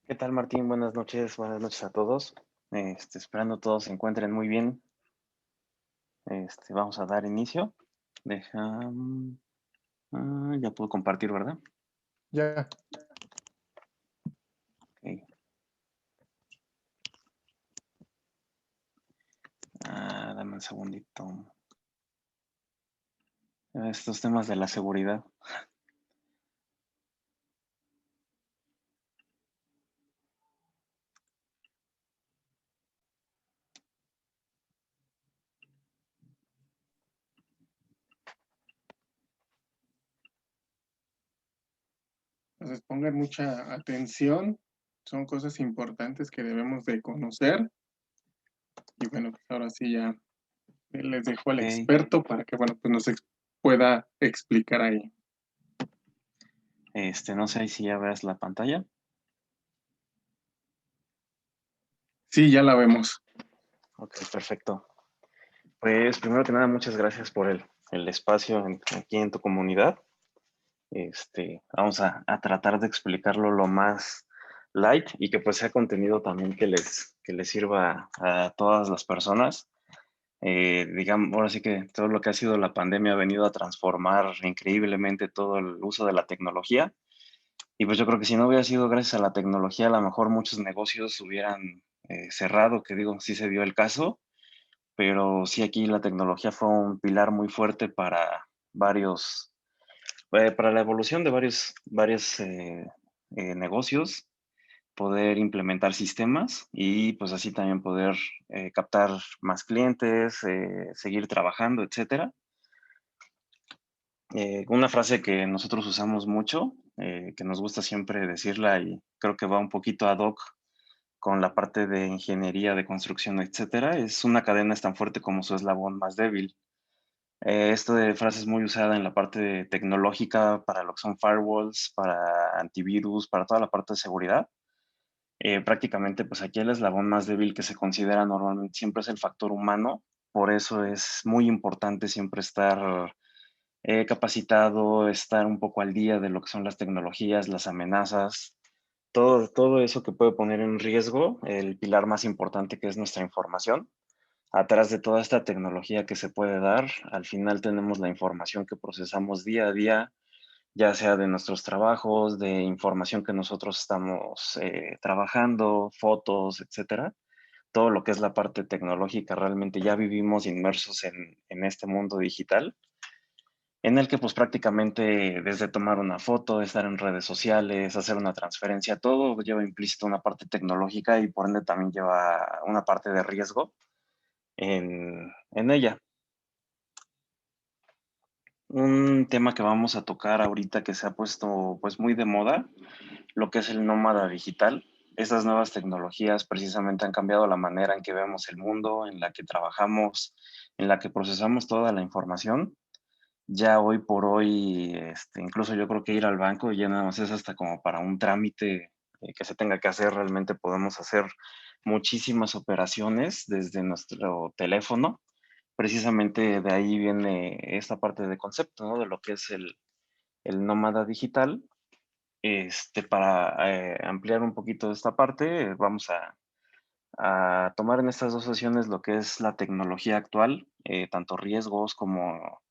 ¿Qué tal, Martín? Buenas noches a todos. Esperando todos se encuentren muy bien. Vamos a dar inicio. Ya puedo compartir, ¿verdad? Ya. Ok. Dame un segundito. Estos temas de la seguridad. Entonces pongan mucha atención, son cosas importantes que debemos de conocer. Y bueno, pues ahora sí ya les dejo al Ok. experto para que, bueno, pues pueda explicar ahí. No sé si ya ves la pantalla. Sí, ya la vemos. Ok, perfecto. Pues primero que nada, muchas gracias por el espacio aquí en tu comunidad. Vamos a tratar de explicarlo lo más light y que pues sea contenido también que les sirva a todas las personas. Digamos, ahora sí que todo lo que ha sido la pandemia ha venido a transformar increíblemente todo el uso de la tecnología. Y pues yo creo que si no hubiera sido gracias a la tecnología, a lo mejor muchos negocios hubieran cerrado, que digo, sí se dio el caso, pero sí aquí la tecnología fue un pilar muy fuerte para la evolución de varios negocios, poder implementar sistemas y pues así también poder captar más clientes, seguir trabajando, etcétera. Una frase que nosotros usamos mucho, que nos gusta siempre decirla y creo que va un poquito ad hoc con la parte de ingeniería, de construcción, etcétera, es una cadena es tan fuerte como su eslabón más débil. Esto de frase es muy usada en la parte tecnológica para lo que son firewalls, para antivirus, para toda la parte de seguridad. Prácticamente, pues aquí el eslabón más débil que se considera normalmente siempre es el factor humano. Por eso es muy importante siempre estar capacitado, estar un poco al día de lo que son las tecnologías, las amenazas, todo eso que puede poner en riesgo el pilar más importante que es nuestra información. Atrás de toda esta tecnología que se puede dar, al final tenemos la información que procesamos día a día, ya sea de nuestros trabajos, de información que nosotros estamos trabajando, fotos, etcétera. Todo lo que es la parte tecnológica, realmente ya vivimos inmersos en este mundo digital, en el que pues prácticamente desde tomar una foto, estar en redes sociales, hacer una transferencia, todo lleva implícito una parte tecnológica y por ende también lleva una parte de riesgo en ella. Un tema que vamos a tocar ahorita que se ha puesto pues muy de moda, lo que es el nómada digital. Estas nuevas tecnologías precisamente han cambiado la manera en que vemos el mundo, en la que trabajamos, en la que procesamos toda la información. Ya hoy por hoy, incluso yo creo que ir al banco ya nada más es hasta como para un trámite que se tenga que hacer, realmente podemos hacer muchísimas operaciones desde nuestro teléfono. Precisamente de ahí viene esta parte de concepto, ¿no? De lo que es el nómada digital. Para ampliar un poquito esta parte, vamos a tomar en estas dos sesiones lo que es la tecnología actual, tanto riesgos como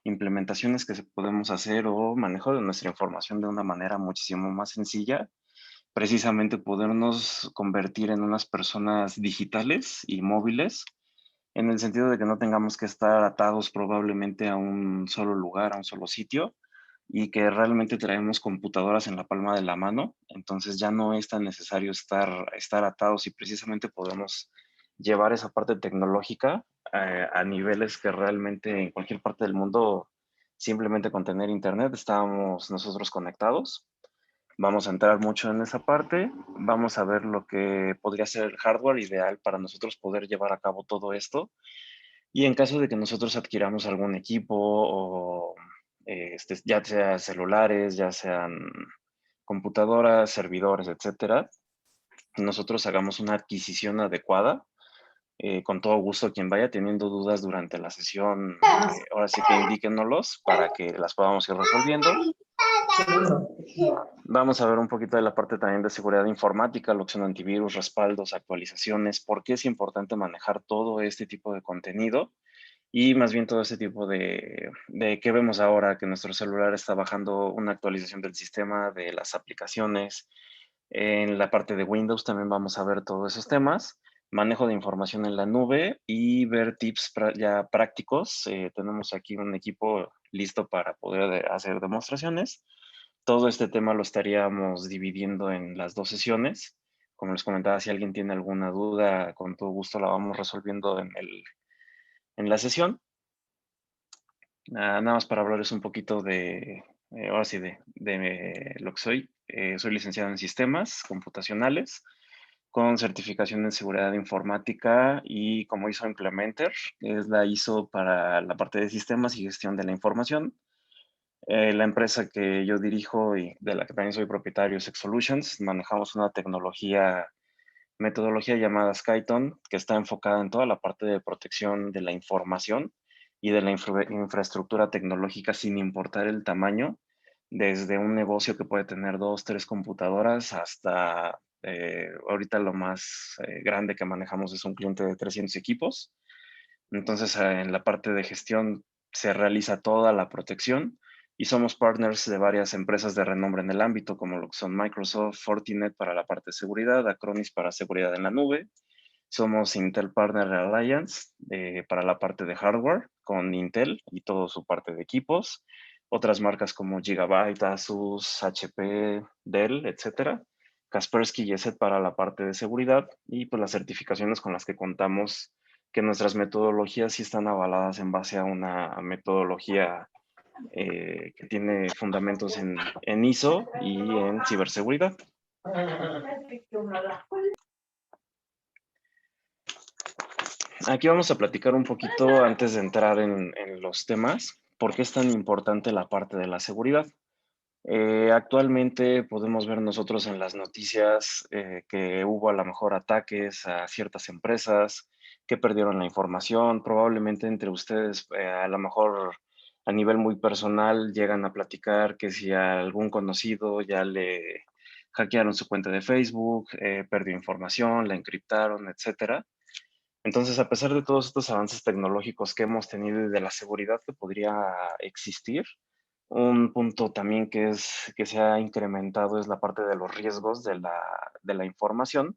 implementaciones que podemos hacer o manejo de nuestra información de una manera muchísimo más sencilla, precisamente podernos convertir en unas personas digitales y móviles, en el sentido de que no tengamos que estar atados probablemente a un solo lugar, a un solo sitio, y que realmente traemos computadoras en la palma de la mano, entonces ya no es tan necesario estar atados y precisamente podemos llevar esa parte tecnológica a niveles que realmente en cualquier parte del mundo, simplemente con tener internet, estábamos nosotros conectados. Vamos a entrar mucho en esa parte, vamos a ver lo que podría ser el hardware ideal para nosotros poder llevar a cabo todo esto. Y en caso de que nosotros adquiramos algún equipo o ya sea celulares, ya sean computadoras, servidores, etcétera, nosotros hagamos una adquisición adecuada Con todo gusto, quien vaya teniendo dudas durante la sesión, ahora sí que indíquenoslos para que las podamos ir resolviendo. Vamos a ver un poquito de la parte también de seguridad informática, lo que son antivirus, respaldos, actualizaciones, por qué es importante manejar todo este tipo de contenido y más bien todo este tipo de qué vemos ahora, que nuestro celular está bajando una actualización del sistema, de las aplicaciones. En la parte de Windows también vamos a ver todos esos temas, manejo de información en la nube y ver tips ya prácticos. Tenemos aquí un equipo listo para poder hacer demostraciones. Todo este tema lo estaríamos dividiendo en las 2 sesiones. Como les comentaba, si alguien tiene alguna duda, con todo gusto la vamos resolviendo en la sesión. Nada más para hablarles un poquito ahora sí, de lo que soy. Soy licenciado en sistemas computacionales con certificación en seguridad informática y como ISO Implementer, es la ISO para la parte de sistemas y gestión de la información. La empresa que yo dirijo y de la que también soy propietario es Exolutions. Manejamos una metodología llamada Skyton, que está enfocada en toda la parte de protección de la información y de la infraestructura tecnológica sin importar el tamaño, desde un negocio que puede tener 2, 3 computadoras hasta ahorita lo más grande que manejamos es un cliente de 300 equipos. Entonces, en la parte de gestión se realiza toda la protección y somos partners de varias empresas de renombre en el ámbito, como lo que son Microsoft, Fortinet para la parte de seguridad, Acronis para seguridad en la nube. Somos Intel Partner Alliance para la parte de hardware con Intel y toda su parte de equipos. Otras marcas como Gigabyte, Asus, HP, Dell, etcétera. Kaspersky y ESET para la parte de seguridad y pues las certificaciones con las que contamos, que nuestras metodologías sí están avaladas en base a una metodología que tiene fundamentos en ISO y en ciberseguridad. Aquí vamos a platicar un poquito antes de entrar en los temas, por qué es tan importante la parte de la seguridad. Actualmente podemos ver nosotros en las noticias que hubo a lo mejor ataques a ciertas empresas que perdieron la información. Probablemente entre ustedes, a lo mejor a nivel muy personal, llegan a platicar que si a algún conocido ya le hackearon su cuenta de Facebook, perdió información, la encriptaron, etcétera. Entonces, a pesar de todos estos avances tecnológicos que hemos tenido y de la seguridad que podría existir, un punto también que se ha incrementado es la parte de los riesgos de la información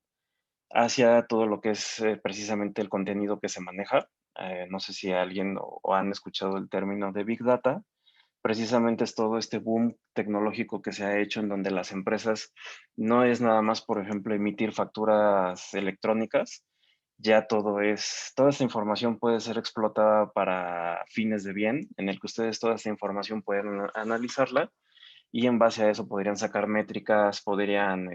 hacia todo lo que es precisamente el contenido que se maneja. No sé si alguien o han escuchado el término de Big Data. Precisamente es todo este boom tecnológico que se ha hecho en donde las empresas no es nada más, por ejemplo, emitir facturas electrónicas, ya toda esta información puede ser explotada para fines de bien, en el que ustedes toda esta información pueden analizarla y en base a eso podrían sacar métricas, podrían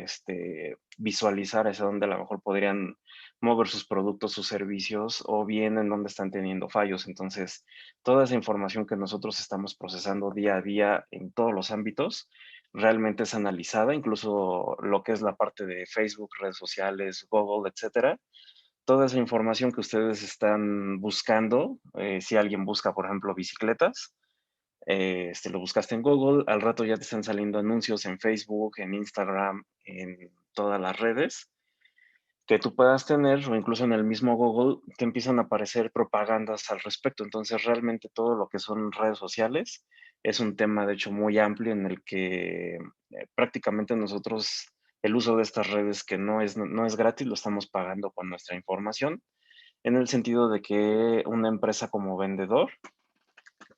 visualizar hacia dónde a lo mejor podrían mover sus productos, sus servicios o bien en dónde están teniendo fallos. Entonces, toda esa información que nosotros estamos procesando día a día en todos los ámbitos realmente es analizada, incluso lo que es la parte de Facebook, redes sociales, Google, etcétera. Toda esa información que ustedes están buscando, si alguien busca, por ejemplo, bicicletas, lo buscaste en Google, al rato ya te están saliendo anuncios en Facebook, en Instagram, en todas las redes que tú puedas tener o incluso en el mismo Google te empiezan a aparecer propagandas al respecto. Entonces, realmente todo lo que son redes sociales es un tema, de hecho, muy amplio en el que prácticamente nosotros el uso de estas redes que no es gratis, lo estamos pagando con nuestra información, en el sentido de que una empresa como vendedor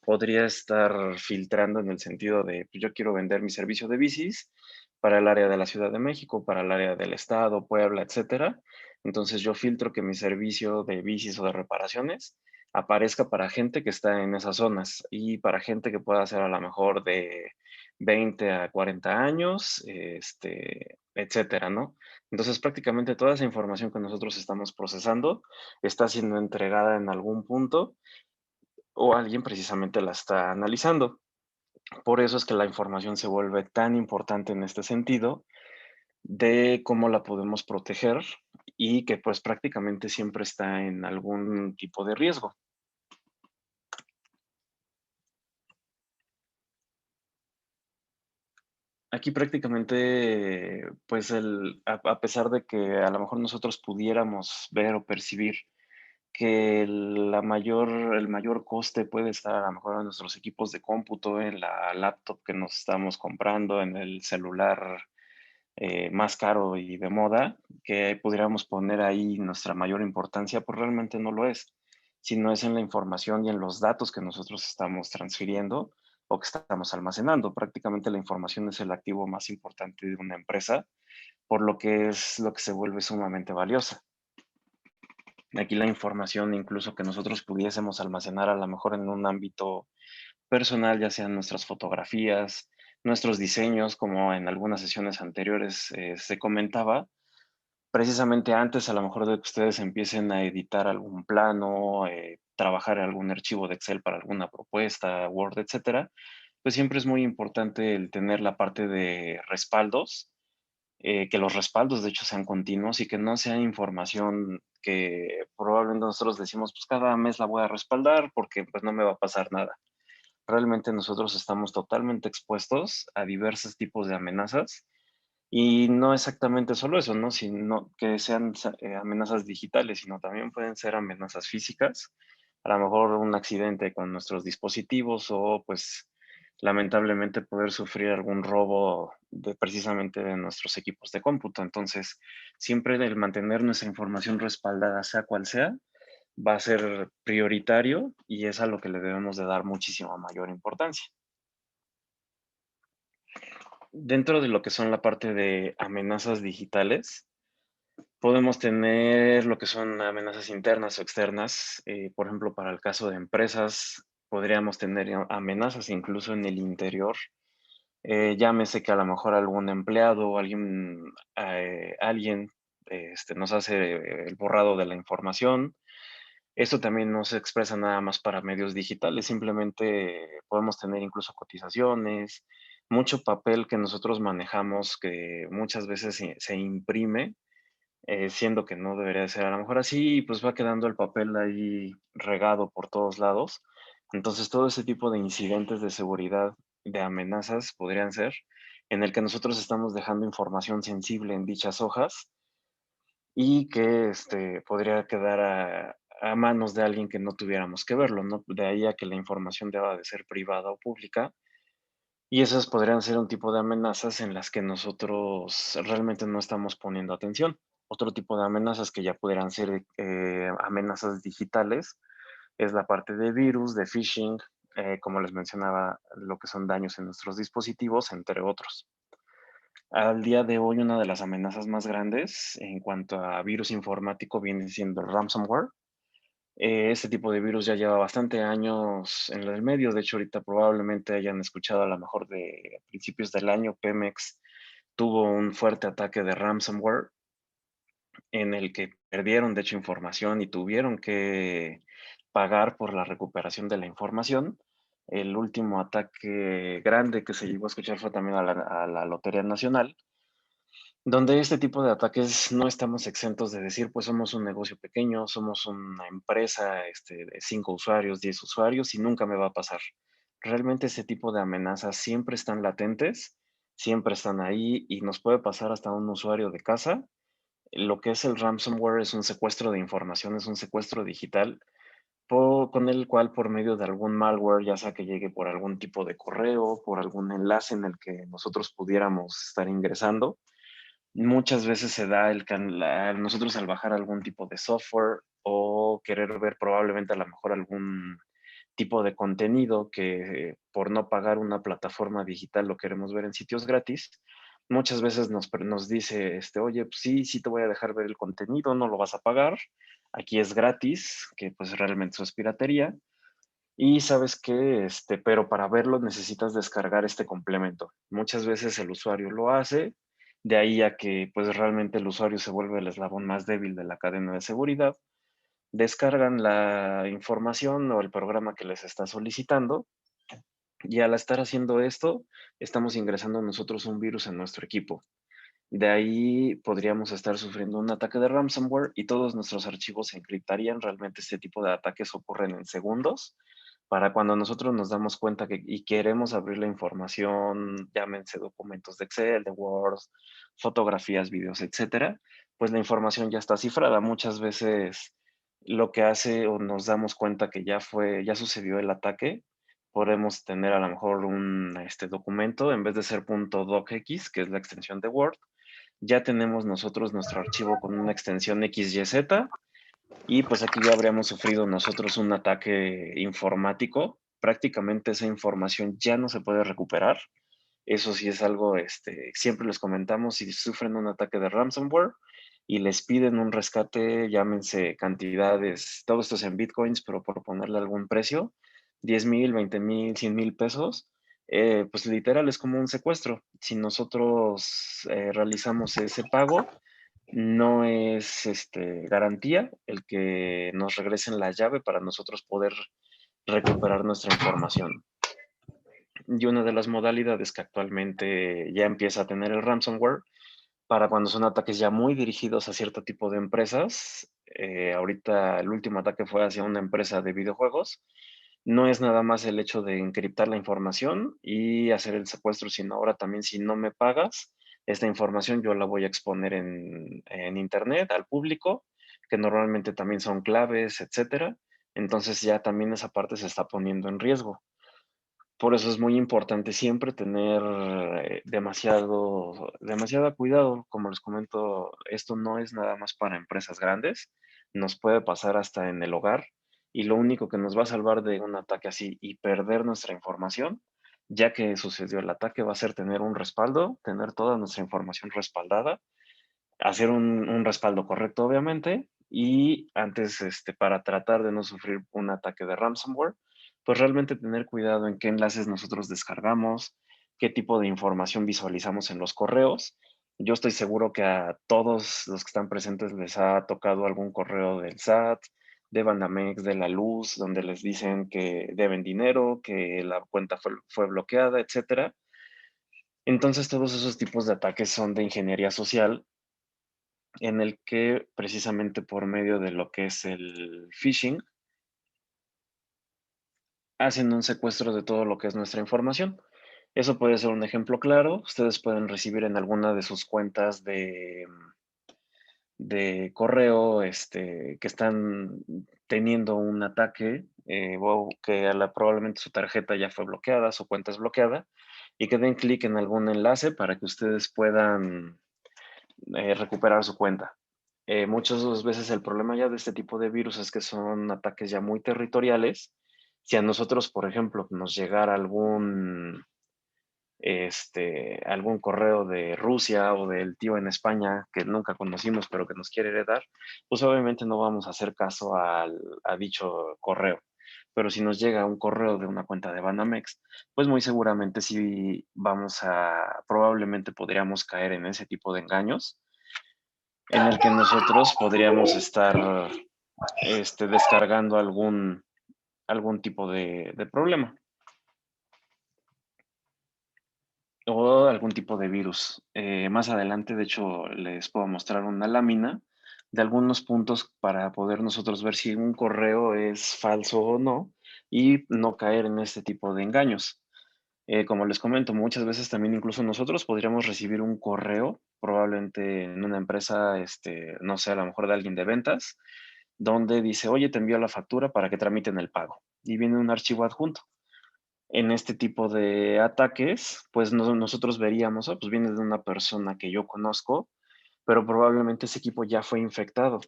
podría estar filtrando en el sentido de, pues, yo quiero vender mi servicio de bicis para el área de la Ciudad de México, para el área del estado, Puebla, etcétera. Entonces yo filtro que mi servicio de bicis o de reparaciones aparezca para gente que está en esas zonas y para gente que pueda ser a lo mejor de 20 a 40 años, etcétera, ¿no? Entonces prácticamente toda esa información que nosotros estamos procesando está siendo entregada en algún punto o alguien precisamente la está analizando. Por eso es que la información se vuelve tan importante en este sentido de cómo la podemos proteger y que pues prácticamente siempre está en algún tipo de riesgo. Aquí prácticamente, pues a pesar de que a lo mejor nosotros pudiéramos ver o percibir que el mayor coste puede estar a lo mejor en nuestros equipos de cómputo, en la laptop que nos estamos comprando, en el celular más caro y de moda, que pudiéramos poner ahí nuestra mayor importancia, pues realmente no lo es, sino es en la información y en los datos que nosotros estamos transfiriendo o que estamos almacenando. Prácticamente la información es el activo más importante de una empresa, por lo que es lo que se vuelve sumamente valiosa. Aquí la información, incluso que nosotros pudiésemos almacenar a lo mejor en un ámbito personal, ya sean nuestras fotografías, nuestros diseños, como en algunas sesiones anteriores se comentaba, precisamente antes a lo mejor de que ustedes empiecen a editar algún plano, trabajar en algún archivo de Excel para alguna propuesta, Word, etcétera, pues siempre es muy importante el tener la parte de respaldos, que los respaldos de hecho sean continuos y que no sea información que probablemente nosotros decimos, pues cada mes la voy a respaldar porque pues no me va a pasar nada. Realmente nosotros estamos totalmente expuestos a diversos tipos de amenazas y no exactamente solo eso, ¿no? Sino que sean amenazas digitales, sino también pueden ser amenazas físicas. A lo mejor un accidente con nuestros dispositivos o pues lamentablemente poder sufrir algún robo de precisamente de nuestros equipos de cómputo. Entonces, siempre el mantener nuestra información respaldada, sea cual sea, va a ser prioritario y es a lo que le debemos de dar muchísima mayor importancia. Dentro de lo que son la parte de amenazas digitales, podemos tener lo que son amenazas internas o externas. Por ejemplo, para el caso de empresas, podríamos tener amenazas incluso en el interior. Llámese que a lo mejor algún empleado o alguien nos hace el borrado de la información. Esto también no se expresa nada más para medios digitales, simplemente podemos tener incluso cotizaciones, mucho papel que nosotros manejamos que muchas veces se imprime, siendo que no debería ser a lo mejor así, y pues va quedando el papel ahí regado por todos lados. Entonces, todo ese tipo de incidentes de seguridad, de amenazas, podrían ser, en el que nosotros estamos dejando información sensible en dichas hojas y que podría quedar a manos de alguien que no tuviéramos que verlo, ¿no? De ahí a que la información deba de ser privada o pública. Y esas podrían ser un tipo de amenazas en las que nosotros realmente no estamos poniendo atención. Otro tipo de amenazas que ya pudieran ser amenazas digitales es la parte de virus, de phishing, como les mencionaba, lo que son daños en nuestros dispositivos, entre otros. Al día de hoy, una de las amenazas más grandes en cuanto a virus informático viene siendo el ransomware. Este tipo de virus ya lleva bastante años en el medio. De hecho, ahorita probablemente hayan escuchado a lo mejor de principios del año, Pemex tuvo un fuerte ataque de ransomware en el que perdieron, de hecho, información y tuvieron que pagar por la recuperación de la información. El último ataque grande que se llegó a escuchar fue también a la Lotería Nacional, donde este tipo de ataques no estamos exentos de decir, pues somos un negocio pequeño, somos una empresa de 5 usuarios, 10 usuarios y nunca me va a pasar. Realmente ese tipo de amenazas siempre están latentes, siempre están ahí y nos puede pasar hasta un usuario de casa. Lo que es el ransomware es un secuestro de información, es un secuestro digital con el cual por medio de algún malware, ya sea que llegue por algún tipo de correo, por algún enlace en el que nosotros pudiéramos estar ingresando, muchas veces se da nosotros al bajar algún tipo de software o querer ver probablemente a lo mejor algún tipo de contenido que por no pagar una plataforma digital lo queremos ver en sitios gratis, muchas veces nos dice, oye, pues sí, sí te voy a dejar ver el contenido, no lo vas a pagar, aquí es gratis, que pues realmente eso es piratería, y sabes que, pero para verlo necesitas descargar este complemento. Muchas veces el usuario lo hace, de ahí a que pues realmente el usuario se vuelve el eslabón más débil de la cadena de seguridad. Descargan la información o el programa que les está solicitando y al estar haciendo esto, estamos ingresando nosotros un virus en nuestro equipo. De ahí podríamos estar sufriendo un ataque de ransomware y todos nuestros archivos se encriptarían. Realmente este tipo de ataques ocurren en segundos. Para cuando nosotros nos damos cuenta que y queremos abrir la información, llámense documentos de Excel, de Word, fotografías, videos, etcétera, pues la información ya está cifrada. Muchas veces lo que hace o nos damos cuenta que ya sucedió el ataque, podemos tener a lo mejor un documento, en vez de ser .docx, que es la extensión de Word, ya tenemos nosotros nuestro archivo con una extensión XYZ y pues aquí ya habríamos sufrido nosotros un ataque informático. Prácticamente esa información ya no se puede recuperar. Eso sí es algo, siempre les comentamos, si sufren un ataque de ransomware y les piden un rescate, llámense cantidades, todo esto es en bitcoins, pero por ponerle algún precio, 10,000, 20,000, 100,000 pesos, pues literal es como un secuestro. Si nosotros realizamos ese pago, no es garantía el que nos regresen la llave para nosotros poder recuperar nuestra información. Y una de las modalidades que actualmente ya empieza a tener el ransomware, para cuando son ataques ya muy dirigidos a cierto tipo de empresas, ahorita el último ataque fue hacia una empresa de videojuegos, no es nada más el hecho de encriptar la información y hacer el secuestro, sino ahora también si no me pagas, esta información yo la voy a exponer en internet al público, que normalmente también son claves, etcétera. Entonces ya también esa parte se está poniendo en riesgo. Por eso es muy importante siempre tener demasiado cuidado. Como les comento, esto no es nada más para empresas grandes, nos puede pasar hasta en el hogar y lo único que nos va a salvar de un ataque así y perder nuestra información, ya que sucedió el ataque, va a ser tener un respaldo, tener toda nuestra información respaldada, hacer un respaldo correcto, obviamente, y antes, para tratar de no sufrir un ataque de ransomware, pues realmente tener cuidado en qué enlaces nosotros descargamos, qué tipo de información visualizamos en los correos. Yo estoy seguro que a todos los que están presentes les ha tocado algún correo del SAT, de Banamex, de la luz, donde les dicen que deben dinero, que la cuenta fue bloqueada, etcétera. Entonces, todos esos tipos de ataques son de ingeniería social en el que precisamente por medio de lo que es el phishing, hacen un secuestro de todo lo que es nuestra información. Eso puede ser un ejemplo claro. Ustedes pueden recibir en alguna de sus cuentas de correo que están teniendo un ataque o que probablemente su tarjeta ya fue bloqueada, su cuenta es bloqueada, y que den clic en algún enlace para que ustedes puedan recuperar su cuenta. Muchas veces el problema ya de este tipo de virus es que son ataques ya muy territoriales. Si a nosotros, por ejemplo, nos llegara algún correo de Rusia o del tío en España que nunca conocimos pero que nos quiere heredar, pues obviamente no vamos a hacer caso a dicho correo. Pero si nos llega un correo de una cuenta de Banamex, pues muy seguramente sí probablemente podríamos caer en ese tipo de engaños en el que nosotros podríamos estar descargando algún tipo de problema o algún tipo de virus. Más adelante, de hecho, les puedo mostrar una lámina de algunos puntos para poder nosotros ver si un correo es falso o no y no caer en este tipo de engaños. Como les comento, muchas veces también incluso nosotros podríamos recibir un correo, probablemente en una empresa, no sé, a lo mejor de alguien de ventas, donde dice, oye, te envío la factura para que tramiten el pago. Y viene un archivo adjunto. En este tipo de ataques, pues nosotros veríamos, pues viene de una persona que yo conozco, pero probablemente ese equipo ya fue infectado.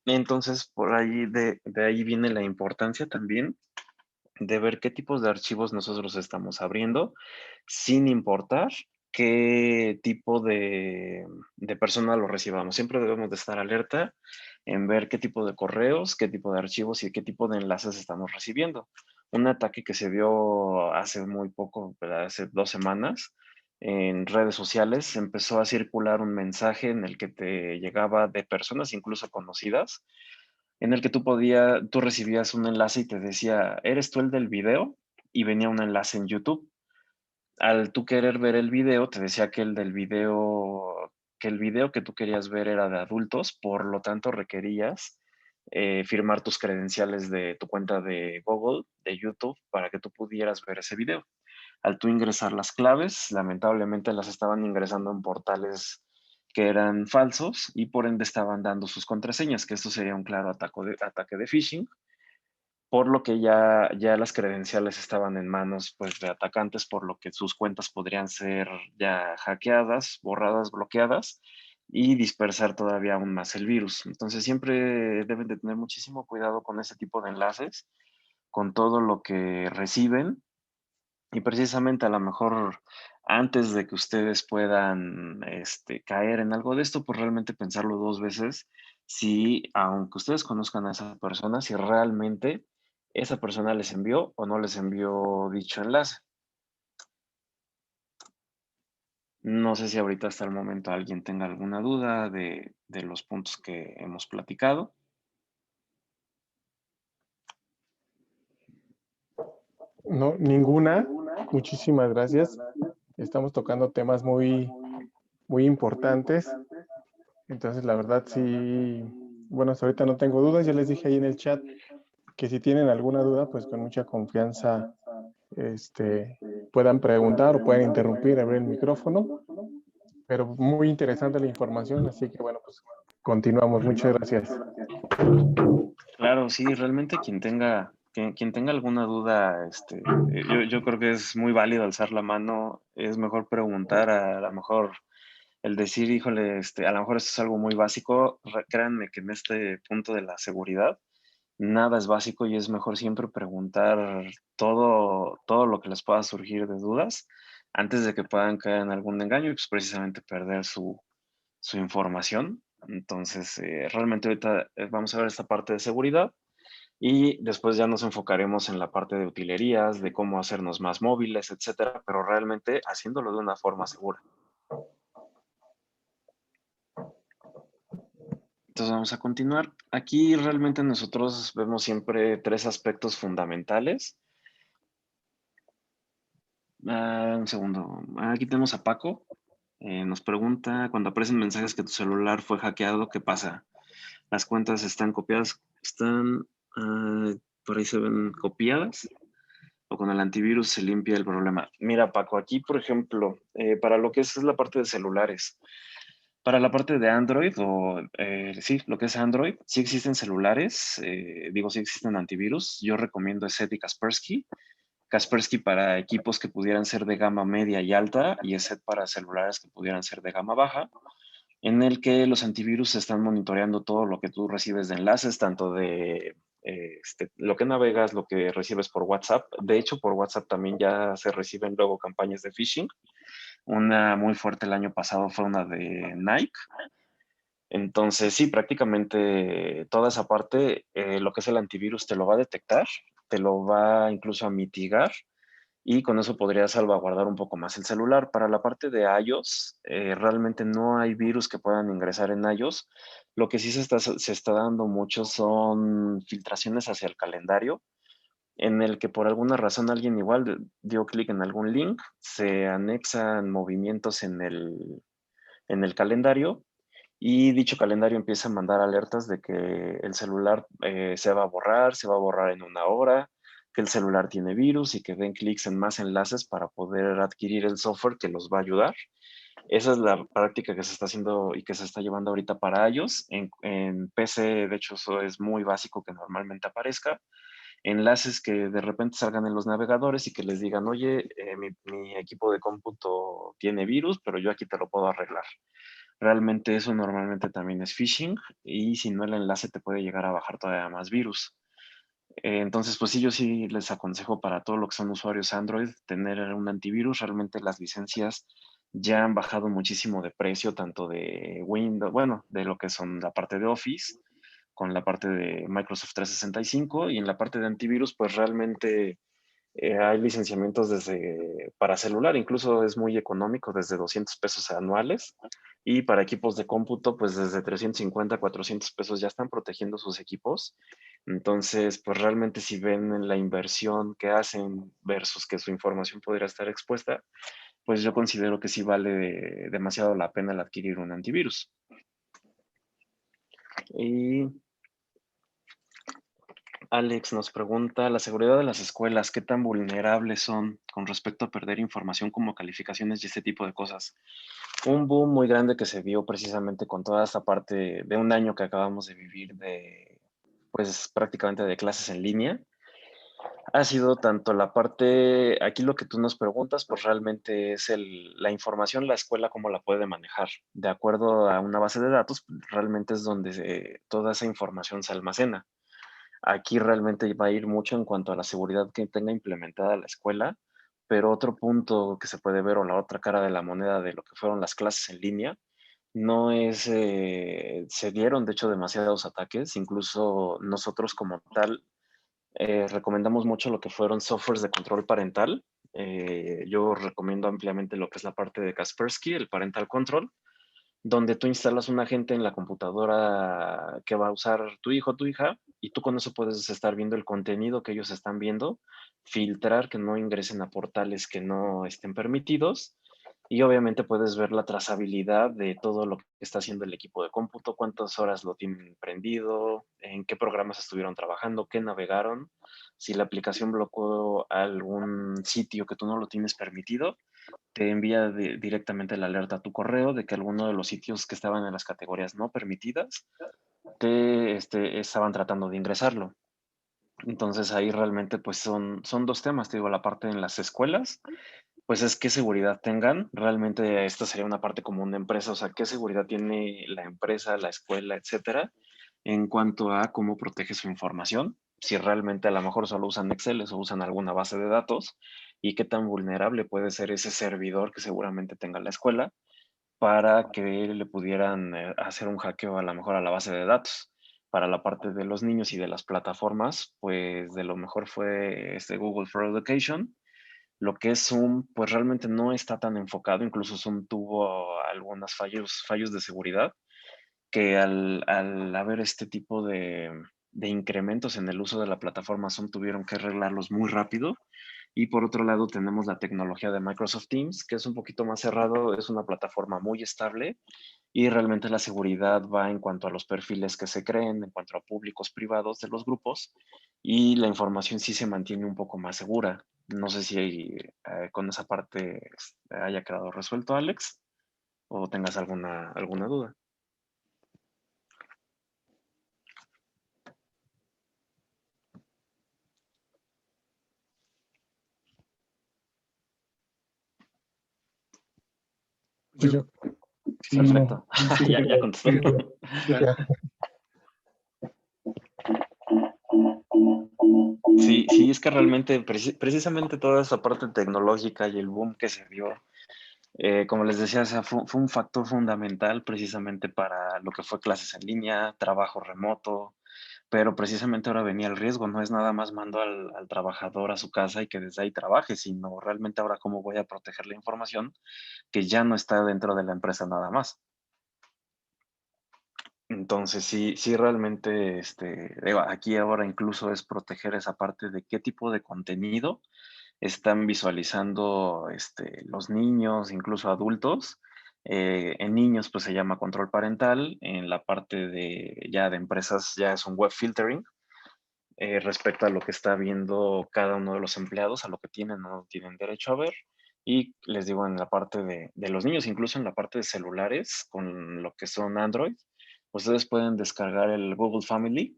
Entonces, por ahí de ahí viene la importancia también de ver qué tipos de archivos nosotros estamos abriendo, sin importar qué tipo de persona lo recibamos. Siempre debemos de estar alerta en ver qué tipo de correos, qué tipo de archivos y qué tipo de enlaces estamos recibiendo. Un ataque que se vio hace muy poco, hace 2 semanas, en redes sociales, empezó a circular un mensaje en el que te llegaba de personas incluso conocidas, en el que tú recibías un enlace y te decía, ¿eres tú el del video? Y venía un enlace en YouTube. Al tú querer ver el video, te decía que el del video que el video que tú querías ver era de adultos, por lo tanto requerías firmar tus credenciales de tu cuenta de Google, de YouTube, para que tú pudieras ver ese video. Al tú ingresar las claves, lamentablemente las estaban ingresando en portales que eran falsos y por ende estaban dando sus contraseñas, que esto sería un claro ataque de phishing, por lo que ya las credenciales estaban en manos pues, de atacantes, por lo que sus cuentas podrían ser ya hackeadas, borradas, bloqueadas y dispersar todavía aún más el virus. Entonces siempre deben de tener muchísimo cuidado con ese tipo de enlaces, con todo lo que reciben y precisamente a lo mejor antes de que ustedes puedan caer en algo de esto, pues realmente pensarlo dos veces si, aunque ustedes conozcan a esa persona, si realmente esa persona les envió o no les envió dicho enlace. No sé si ahorita hasta el momento alguien tenga alguna duda de los puntos que hemos platicado. No, ninguna. Muchísimas gracias. Estamos tocando temas muy, muy importantes. Entonces, la verdad, sí, bueno, hasta ahorita no tengo dudas. Ya les dije ahí en el chat que si tienen alguna duda, pues con mucha confianza, puedan preguntar o pueden interrumpir, abrir el micrófono. Pero muy interesante la información, así que bueno, pues continuamos. Muchas gracias. Claro, sí, realmente quien tenga alguna duda, yo creo que es muy válido alzar la mano, es mejor preguntar, a lo mejor el decir, híjole, a lo mejor esto es algo muy básico, créanme que en este punto de la seguridad, nada es básico y es mejor siempre preguntar todo lo que les pueda surgir de dudas antes de que puedan caer en algún engaño y pues precisamente perder su información. Entonces, realmente ahorita vamos a ver esta parte de seguridad y después ya nos enfocaremos en la parte de utilerías, de cómo hacernos más móviles, etcétera, pero realmente haciéndolo de una forma segura. Entonces vamos a continuar. Aquí realmente nosotros vemos siempre tres aspectos fundamentales. Un segundo. Aquí tenemos a Paco. Nos pregunta, cuando aparecen mensajes que tu celular fue hackeado, ¿qué pasa? Las cuentas están copiadas, están por ahí se ven copiadas o con el antivirus se limpia el problema. Mira, Paco, aquí, por ejemplo, para lo que es la parte de celulares, para la parte de Android o sí, lo que es Android, sí existen celulares, sí existen antivirus. Yo recomiendo ESET y Kaspersky. Kaspersky para equipos que pudieran ser de gama media y alta y ESET para celulares que pudieran ser de gama baja, en el que los antivirus están monitoreando todo lo que tú recibes de enlaces, tanto de lo que navegas, lo que recibes por WhatsApp. De hecho, por WhatsApp también ya se reciben luego campañas de phishing. Una muy fuerte el año pasado fue una de Nike. Entonces, sí, prácticamente toda esa parte, lo que es el antivirus te lo va a detectar, te lo va incluso a mitigar y con eso podría salvaguardar un poco más el celular. Para la parte de iOS, realmente no hay virus que puedan ingresar en iOS. Lo que sí se está dando mucho son filtraciones hacia el calendario, en el que por alguna razón alguien igual dio clic en algún link, se anexan movimientos en el calendario y dicho calendario empieza a mandar alertas de que el celular se va a borrar en una hora, que el celular tiene virus y que den clics en más enlaces para poder adquirir el software que los va a ayudar. Esa es la práctica que se está haciendo y que se está llevando ahorita para iOS. En PC, de hecho, eso es muy básico que normalmente aparezca. Enlaces que de repente salgan en los navegadores y que les digan, oye, mi equipo de cómputo tiene virus, pero yo aquí te lo puedo arreglar. Realmente eso normalmente también es phishing y si no el enlace te puede llegar a bajar todavía más virus. Entonces, pues sí, yo sí les aconsejo para todo lo que son usuarios Android tener un antivirus. Realmente las licencias ya han bajado muchísimo de precio, tanto de Windows, bueno, de lo que son la parte de Office, con la parte de Microsoft 365 y en la parte de antivirus, pues realmente hay licenciamientos para celular, incluso es muy económico, desde 200 pesos anuales. Y para equipos de cómputo, pues desde 350 a 400 pesos ya están protegiendo sus equipos. Entonces, pues realmente si ven la inversión que hacen versus que su información podría estar expuesta, pues yo considero que sí vale demasiado la pena el adquirir un antivirus. Y Alex nos pregunta, la seguridad de las escuelas, ¿qué tan vulnerables son con respecto a perder información como calificaciones y este tipo de cosas? Un boom muy grande que se vio precisamente con toda esta parte de un año que acabamos de vivir pues prácticamente de clases en línea. Ha sido tanto la parte, aquí lo que tú nos preguntas, pues realmente es la información, la escuela, cómo la puede manejar. De acuerdo a una base de datos, realmente es donde toda esa información se almacena. Aquí realmente va a ir mucho en cuanto a la seguridad que tenga implementada la escuela, pero otro punto que se puede ver o la otra cara de la moneda de lo que fueron las clases en línea, no es, se dieron de hecho demasiados ataques, incluso nosotros como tal recomendamos mucho lo que fueron softwares de control parental. Yo recomiendo ampliamente lo que es la parte de Kaspersky, el Parental Control, donde tú instalas un agente en la computadora que va a usar tu hijo o tu hija y tú con eso puedes estar viendo el contenido que ellos están viendo, filtrar que no ingresen a portales que no estén permitidos y obviamente puedes ver la trazabilidad de todo lo que está haciendo el equipo de cómputo, cuántas horas lo tienen prendido, en qué programas estuvieron trabajando, qué navegaron, si la aplicación bloqueó algún sitio que tú no lo tienes permitido, te envía directamente la alerta a tu correo de que alguno de los sitios que estaban en las categorías no permitidas estaban tratando de ingresarlo. Entonces ahí realmente pues son dos temas, te digo, la parte en las escuelas, pues es qué seguridad tengan. Realmente esta sería una parte como una empresa, o sea, qué seguridad tiene la empresa, la escuela, etcétera, en cuanto a cómo protege su información. Si realmente a lo mejor solo usan Excel o usan alguna base de datos y qué tan vulnerable puede ser ese servidor que seguramente tenga la escuela para que le pudieran hacer un hackeo a lo mejor a la base de datos. Para la parte de los niños y de las plataformas, pues de lo mejor fue Google for Education. Lo que es Zoom, pues realmente no está tan enfocado, incluso Zoom tuvo algunos fallos de seguridad que al haber este tipo de incrementos en el uso de la plataforma Zoom tuvieron que arreglarlos muy rápido. Y por otro lado tenemos la tecnología de Microsoft Teams, que es un poquito más cerrado, es una plataforma muy estable y realmente la seguridad va en cuanto a los perfiles que se creen, en cuanto a públicos privados de los grupos y la información sí se mantiene un poco más segura. No sé si con esa parte haya quedado resuelto, Alex, o tengas alguna duda. Pues yo, sí, no. Perfecto. Ya contestó. Ya. Sí, sí, es que realmente, precisamente toda esa parte tecnológica y el boom que se dio, como les decía, o sea, fue un factor fundamental precisamente para lo que fue clases en línea, trabajo remoto, pero precisamente ahora venía el riesgo, no es nada más mando al trabajador a su casa y que desde ahí trabaje, sino realmente ahora cómo voy a proteger la información que ya no está dentro de la empresa nada más. Entonces, sí, sí, realmente, digo, aquí ahora incluso es proteger esa parte de qué tipo de contenido están visualizando los niños, incluso adultos. En niños, pues se llama control parental. En la parte ya de empresas, ya es un web filtering respecto a lo que está viendo cada uno de los empleados, a lo que tienen o no tienen derecho a ver. Y les digo, en la parte de los niños, incluso en la parte de celulares, con lo que son Android, ustedes pueden descargar el Google Family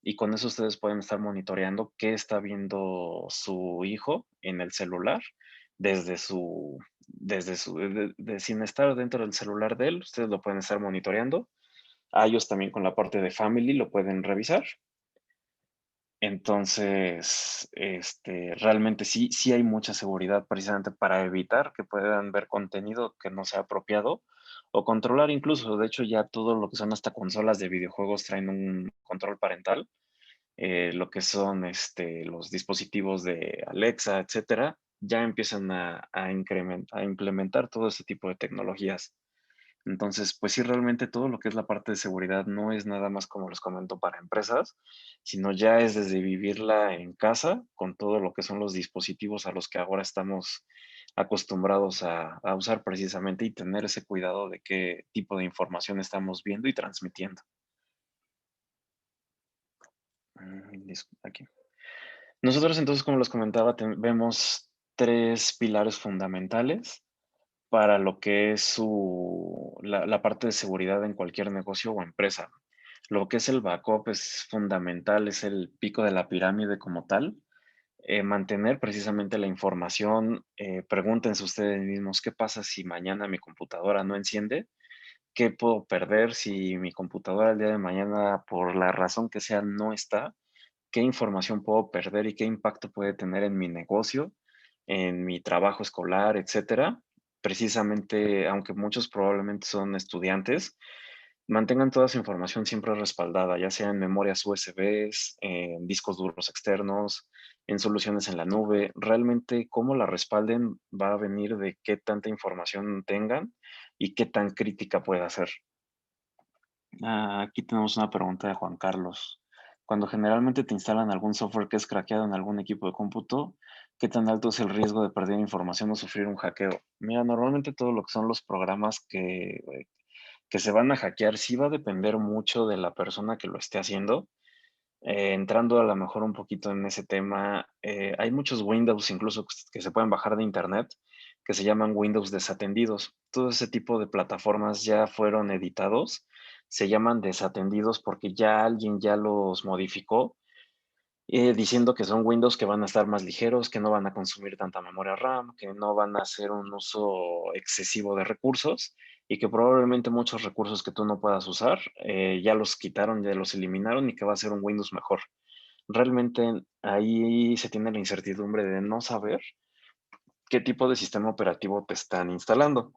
y con eso ustedes pueden estar monitoreando qué está viendo su hijo en el celular sin estar dentro del celular de él, ustedes lo pueden estar monitoreando. A ellos también con la parte de Family lo pueden revisar. Entonces, realmente sí hay mucha seguridad precisamente para evitar que puedan ver contenido que no sea apropiado o controlar incluso. De hecho, ya todo lo que son hasta consolas de videojuegos traen un control parental. Lo que son los dispositivos de Alexa, etcétera, ya empiezan a implementar todo ese tipo de tecnologías. Entonces, pues sí, realmente todo lo que es la parte de seguridad no es nada más como les comento para empresas, sino ya es desde vivirla en casa con todo lo que son los dispositivos a los que ahora estamos acostumbrados a usar precisamente y tener ese cuidado de qué tipo de información estamos viendo y transmitiendo. Aquí. Nosotros entonces, como les comentaba, vemos tres pilares fundamentales para lo que es la parte de seguridad en cualquier negocio o empresa. Lo que es el backup es fundamental, es el pico de la pirámide como tal. Mantener precisamente la información, pregúntense ustedes mismos, ¿qué pasa si mañana mi computadora no enciende? ¿Qué puedo perder si mi computadora el día de mañana, por la razón que sea, no está? ¿Qué información puedo perder y qué impacto puede tener en mi negocio, en mi trabajo escolar, etcétera? Precisamente, aunque muchos probablemente son estudiantes, mantengan toda su información siempre respaldada, ya sea en memorias USBs, en discos duros externos, en soluciones en la nube. Realmente cómo la respalden va a venir de qué tanta información tengan y qué tan crítica pueda ser. Aquí tenemos una pregunta de Juan Carlos. Cuando generalmente te instalan algún software que es craqueado en algún equipo de cómputo, ¿qué tan alto es el riesgo de perder información o sufrir un hackeo? Mira, normalmente todo lo que son los programas que se van a hackear sí va a depender mucho de la persona que lo esté haciendo. Entrando a lo mejor un poquito en ese tema, hay muchos Windows incluso que se pueden bajar de internet que se llaman Windows desatendidos. Todo ese tipo de plataformas ya fueron editados, se llaman desatendidos porque ya alguien ya los modificó, diciendo que son Windows que van a estar más ligeros, que no van a consumir tanta memoria RAM, que no van a hacer un uso excesivo de recursos y que probablemente muchos recursos que tú no puedas usar ya los quitaron, ya los eliminaron y que va a ser un Windows mejor. Realmente ahí se tiene la incertidumbre de no saber qué tipo de sistema operativo te están instalando.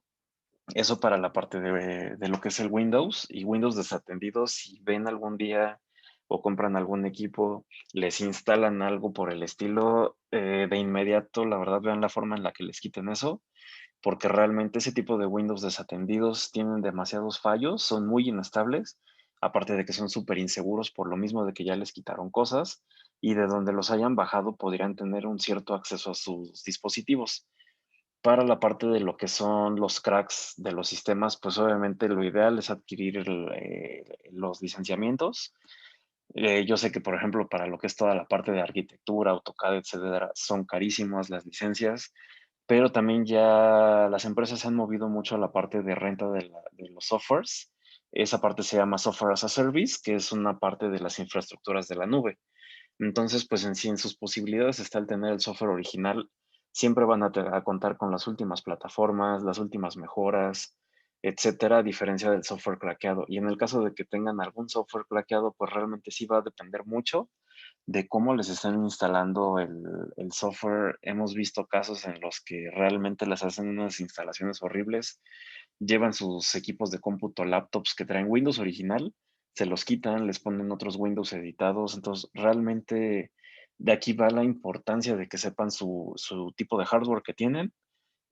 Eso para la parte de lo que es el Windows y Windows desatendidos, si ven algún día o compran algún equipo, les instalan algo por el estilo, de inmediato, la verdad, vean la forma en la que les quiten eso, porque realmente ese tipo de Windows desatendidos tienen demasiados fallos, son muy inestables, aparte de que son súper inseguros por lo mismo de que ya les quitaron cosas y de donde los hayan bajado podrían tener un cierto acceso a sus dispositivos. Para la parte de lo que son los cracks de los sistemas, pues obviamente lo ideal es adquirir los licenciamientos. Yo sé que, por ejemplo, para lo que es toda la parte de arquitectura, AutoCAD, etcétera, son carísimas las licencias, pero también ya las empresas se han movido mucho a la parte de renta de los softwares. Esa parte se llama Software as a Service, que es una parte de las infraestructuras de la nube. Entonces, pues en sí, en sus posibilidades está el tener el software original. Siempre van a contar con las últimas plataformas, las últimas mejoras, etcétera, a diferencia del software craqueado. Y en el caso de que tengan algún software craqueado, pues realmente sí va a depender mucho de cómo les están instalando el software. Hemos visto casos en los que realmente les hacen unas instalaciones horribles, llevan sus equipos de cómputo, laptops que traen Windows original, se los quitan, les ponen otros Windows editados. Entonces, realmente de aquí va la importancia de que sepan su tipo de hardware que tienen,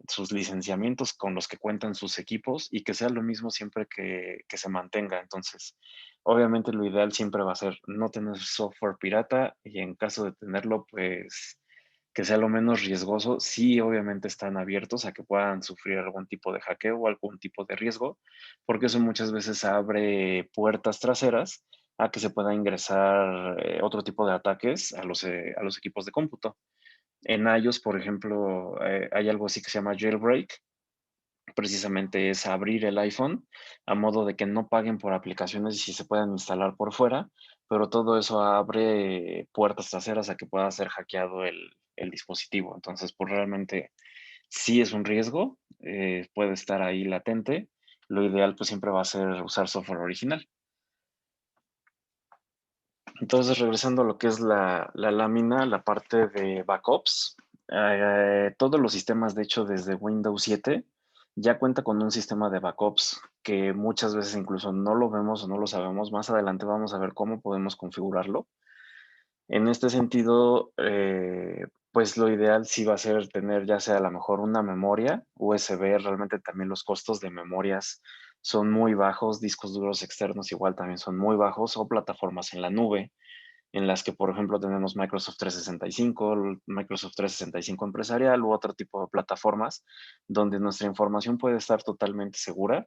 sus licenciamientos con los que cuentan sus equipos y que sea lo mismo siempre que se mantenga. Entonces, obviamente lo ideal siempre va a ser no tener software pirata y en caso de tenerlo, pues que sea lo menos riesgoso. Sí, obviamente están abiertos a que puedan sufrir algún tipo de hackeo o algún tipo de riesgo, porque eso muchas veces abre puertas traseras a que se pueda ingresar otro tipo de ataques a los equipos de cómputo. En iOS, por ejemplo, hay algo así que se llama jailbreak. Precisamente es abrir el iPhone a modo de que no paguen por aplicaciones y si se puedan instalar por fuera, pero todo eso abre puertas traseras a que pueda ser hackeado el dispositivo. Entonces, pues realmente sí es un riesgo, puede estar ahí latente. Lo ideal pues siempre va a ser usar software original. Entonces, regresando a lo que es la lámina, la parte de backups, todos los sistemas, de hecho, desde Windows 7, ya cuenta con un sistema de backups que muchas veces incluso no lo vemos o no lo sabemos. Más adelante vamos a ver cómo podemos configurarlo. En este sentido, pues lo ideal sí va a ser tener ya sea a lo mejor una memoria USB. Realmente también los costos de memorias son muy bajos, discos duros externos igual también son muy bajos, o plataformas en la nube. en las que, por ejemplo, tenemos Microsoft 365, Microsoft 365 empresarial u otro tipo de plataformas donde nuestra información puede estar totalmente segura.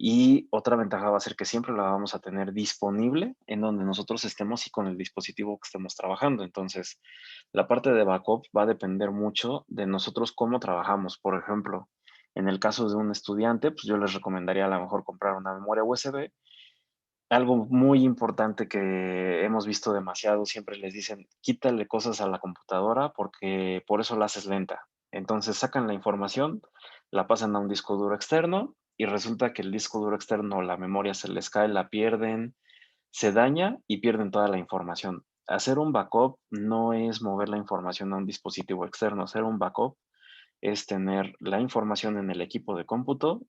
Y otra ventaja va a ser que siempre la vamos a tener disponible en donde nosotros estemos y con el dispositivo que estemos trabajando. Entonces, la parte de backup va a depender mucho de nosotros cómo trabajamos. Por ejemplo, en el caso de un estudiante, pues yo les recomendaría a lo mejor comprar una memoria USB. Algo muy importante que hemos visto demasiado, siempre les dicen, quítale cosas a la computadora porque por eso la haces lenta. Entonces sacan la información, la pasan a un disco duro externo y resulta que el disco duro externo, la memoria se les cae, la pierden, se daña y pierden toda la información. Hacer un backup no es mover la información a un dispositivo externo. Hacer un backup es tener la información en el equipo de cómputo,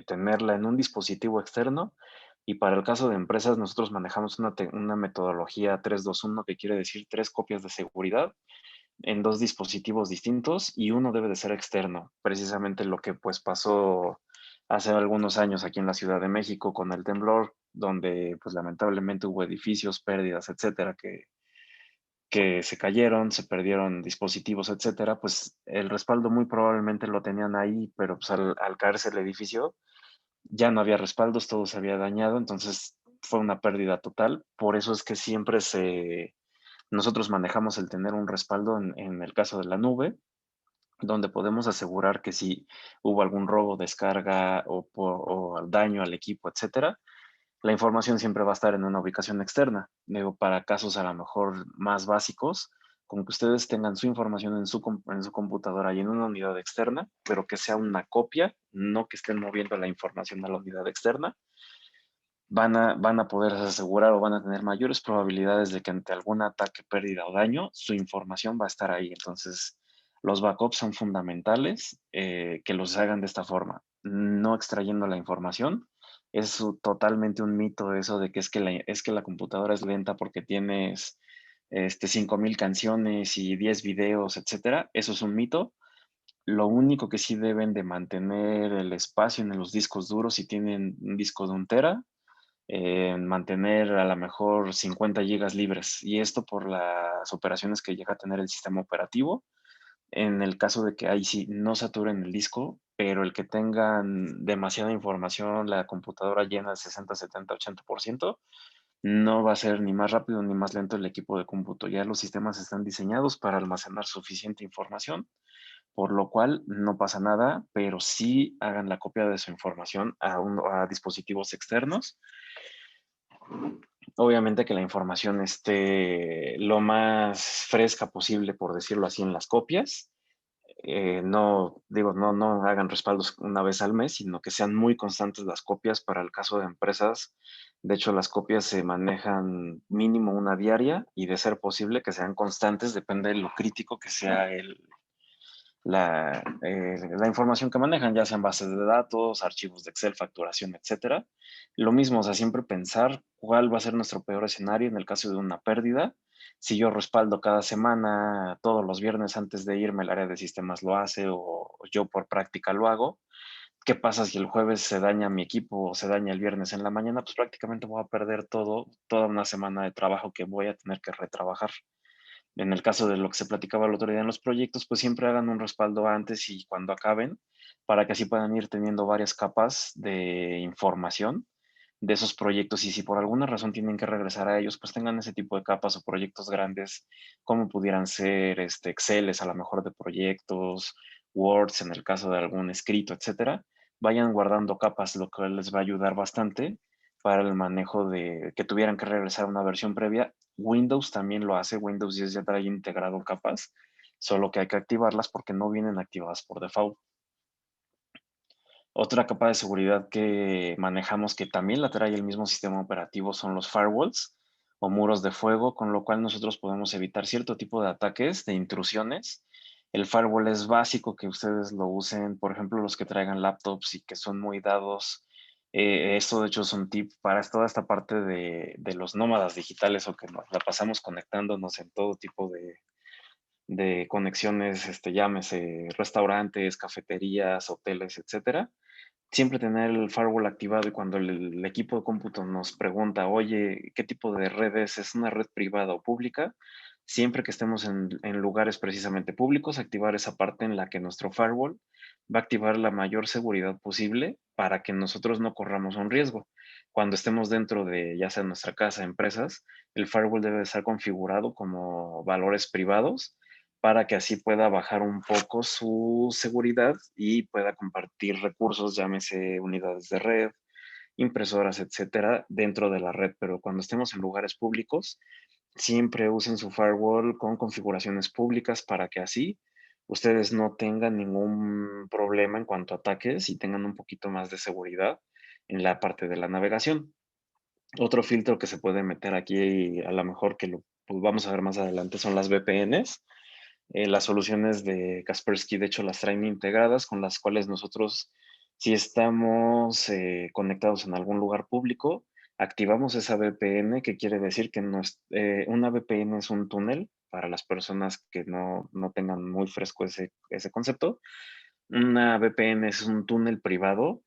tenerla en un dispositivo externo. Y para el caso de empresas, nosotros manejamos una metodología 3-2-1, que quiere decir 3 copias de seguridad en 2 dispositivos distintos y uno debe de ser externo. Precisamente lo que pues pasó hace algunos años aquí en la Ciudad de México con el temblor, donde pues lamentablemente hubo edificios, pérdidas, etcétera, que se cayeron, se perdieron dispositivos, etcétera, pues el respaldo muy probablemente lo tenían ahí, pero pues al caerse el edificio ya no había respaldos, todo se había dañado, entonces fue una pérdida total. Por eso es que siempre nosotros manejamos el tener un respaldo en el caso de la nube, donde podemos asegurar que si hubo algún robo, descarga o daño al equipo, etcétera, la información siempre va a estar en una ubicación externa. Digo, para casos a lo mejor más básicos, con que ustedes tengan su información en su computadora y en una unidad externa, pero que sea una copia, no que estén moviendo la información a la unidad externa, van a poder asegurar o van a tener mayores probabilidades de que ante algún ataque, pérdida o daño, su información va a estar ahí. Entonces, los backups son fundamentales, que los hagan de esta forma, no extrayendo la información. Es totalmente un mito eso de que es que la computadora es lenta porque tienes 5,000 canciones y 10 videos, etcétera. Eso es un mito. Lo único que sí deben de mantener el espacio en los discos duros, si tienen un disco de 1 tera, mantener a lo mejor 50 gigas libres, y esto por las operaciones que llega a tener el sistema operativo. En el caso de que ahí sí no saturen el disco, pero el que tengan demasiada información, la computadora llena de 60, 70, 80%, no va a ser ni más rápido ni más lento el equipo de cómputo. Ya los sistemas están diseñados para almacenar suficiente información, por lo cual no pasa nada, pero sí hagan la copia de su información a dispositivos externos. Obviamente que la información esté lo más fresca posible, por decirlo así, en las copias. No, digo, no hagan respaldos una vez al mes, sino que sean muy constantes las copias para el caso de empresas. De hecho, las copias se manejan mínimo una diaria y de ser posible que sean constantes, depende de lo crítico que sea la información que manejan, ya sean bases de datos, archivos de Excel, facturación, etcétera. Lo mismo, o sea, siempre pensar cuál va a ser nuestro peor escenario en el caso de una pérdida. Si yo respaldo cada semana, todos los viernes antes de irme, el área de sistemas lo hace o yo por práctica lo hago. ¿Qué pasa si el jueves se daña mi equipo o se daña el viernes en la mañana? Pues prácticamente voy a perder toda una semana de trabajo que voy a tener que retrabajar. En el caso de lo que se platicaba el otro día en los proyectos, pues siempre hagan un respaldo antes y cuando acaben, para que así puedan ir teniendo varias capas de información de esos proyectos, y si por alguna razón tienen que regresar a ellos, pues tengan ese tipo de capas o proyectos grandes, como pudieran ser Exceles a lo mejor de proyectos, Words en el caso de algún escrito, etcétera. Vayan guardando capas, lo que les va a ayudar bastante para el manejo de que tuvieran que regresar a una versión previa. Windows también lo hace, Windows 10 ya trae integrado capas, solo que hay que activarlas porque no vienen activadas por default. Otra capa de seguridad que manejamos, que también la trae el mismo sistema operativo, son los firewalls o muros de fuego, con lo cual nosotros podemos evitar cierto tipo de ataques, de intrusiones. El firewall es básico que ustedes lo usen, por ejemplo, los que traigan laptops y que son muy dados. Esto de hecho es un tip para toda esta parte de los nómadas digitales, o que nos la pasamos conectándonos en todo tipo de conexiones, llámese restaurantes, cafeterías, hoteles, etcétera, siempre tener el firewall activado y cuando el equipo de cómputo nos pregunta, oye, ¿qué tipo de red es una red privada o pública? Siempre que estemos en lugares precisamente públicos, activar esa parte en la que nuestro firewall va a activar la mayor seguridad posible para que nosotros no corramos un riesgo. Cuando estemos dentro de ya sea nuestra casa, empresas, el firewall debe estar configurado como valores privados para que así pueda bajar un poco su seguridad y pueda compartir recursos, llámese unidades de red, impresoras, etcétera, dentro de la red. Pero cuando estemos en lugares públicos, siempre usen su firewall con configuraciones públicas para que así ustedes no tengan ningún problema en cuanto a ataques y tengan un poquito más de seguridad en la parte de la navegación. Otro filtro que se puede meter aquí, a lo mejor que lo pues, vamos a ver más adelante, son las VPNs. Las soluciones de Kaspersky, de hecho, las traen integradas con las cuales nosotros, si estamos conectados en algún lugar público, activamos esa VPN, que quiere decir que una VPN es un túnel para las personas que no tengan muy fresco ese concepto. Una VPN es un túnel privado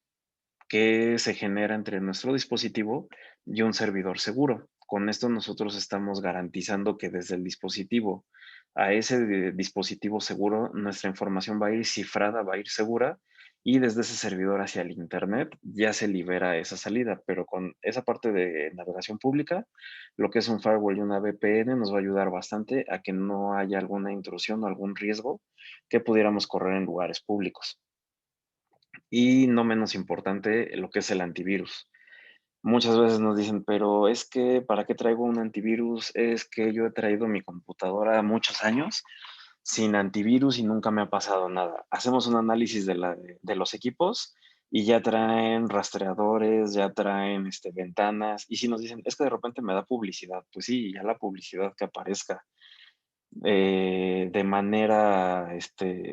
que se genera entre nuestro dispositivo y un servidor seguro. Con esto nosotros estamos garantizando que desde el dispositivo a ese dispositivo seguro, nuestra información va a ir cifrada, va a ir segura y desde ese servidor hacia el Internet ya se libera esa salida. Pero con esa parte de navegación pública, lo que es un firewall y una VPN nos va a ayudar bastante a que no haya alguna intrusión o algún riesgo que pudiéramos correr en lugares públicos. Y no menos importante, lo que es el antivirus. Muchas veces nos dicen, pero es que, ¿para qué traigo un antivirus? Es que yo he traído mi computadora muchos años sin antivirus y nunca me ha pasado nada. Hacemos un análisis de los equipos y ya traen rastreadores, ya traen ventanas. Y si nos dicen, es que de repente me da publicidad, pues sí, ya la publicidad que aparezca de manera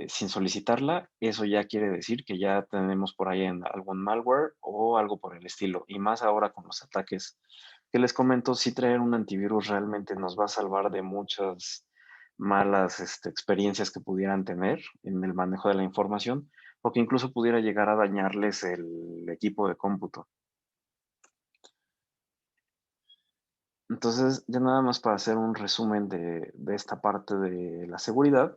sin solicitarla, eso ya quiere decir que ya tenemos por ahí en algún malware o algo por el estilo. Y más ahora con los ataques que les comento, si traer un antivirus realmente nos va a salvar de muchas malas experiencias que pudieran tener en el manejo de la información o que incluso pudiera llegar a dañarles el equipo de cómputo. Entonces, ya nada más para hacer un resumen de esta parte de la seguridad.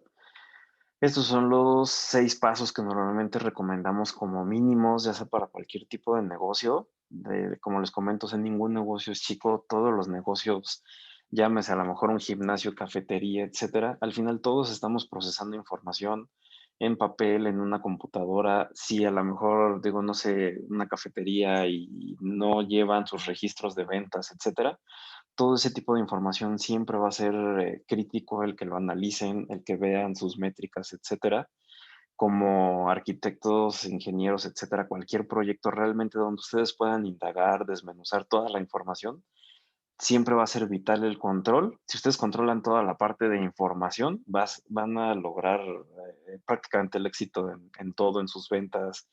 Estos son los 6 pasos que normalmente recomendamos como mínimos, ya sea para cualquier tipo de negocio. Como les comento, en ningún negocio es chico, todos los negocios, llámese a lo mejor un gimnasio, cafetería, etcétera. Al final todos estamos procesando información en papel, en una computadora. Si a lo mejor, digo, no sé, una cafetería y no llevan sus registros de ventas, etcétera, todo ese tipo de información siempre va a ser crítico el que lo analicen, el que vean sus métricas, etcétera. Como arquitectos, ingenieros, etcétera, cualquier proyecto realmente donde ustedes puedan indagar, desmenuzar toda la información, siempre va a ser vital el control. Si ustedes controlan toda la parte de información, van a lograr prácticamente el éxito en todo, en sus ventas,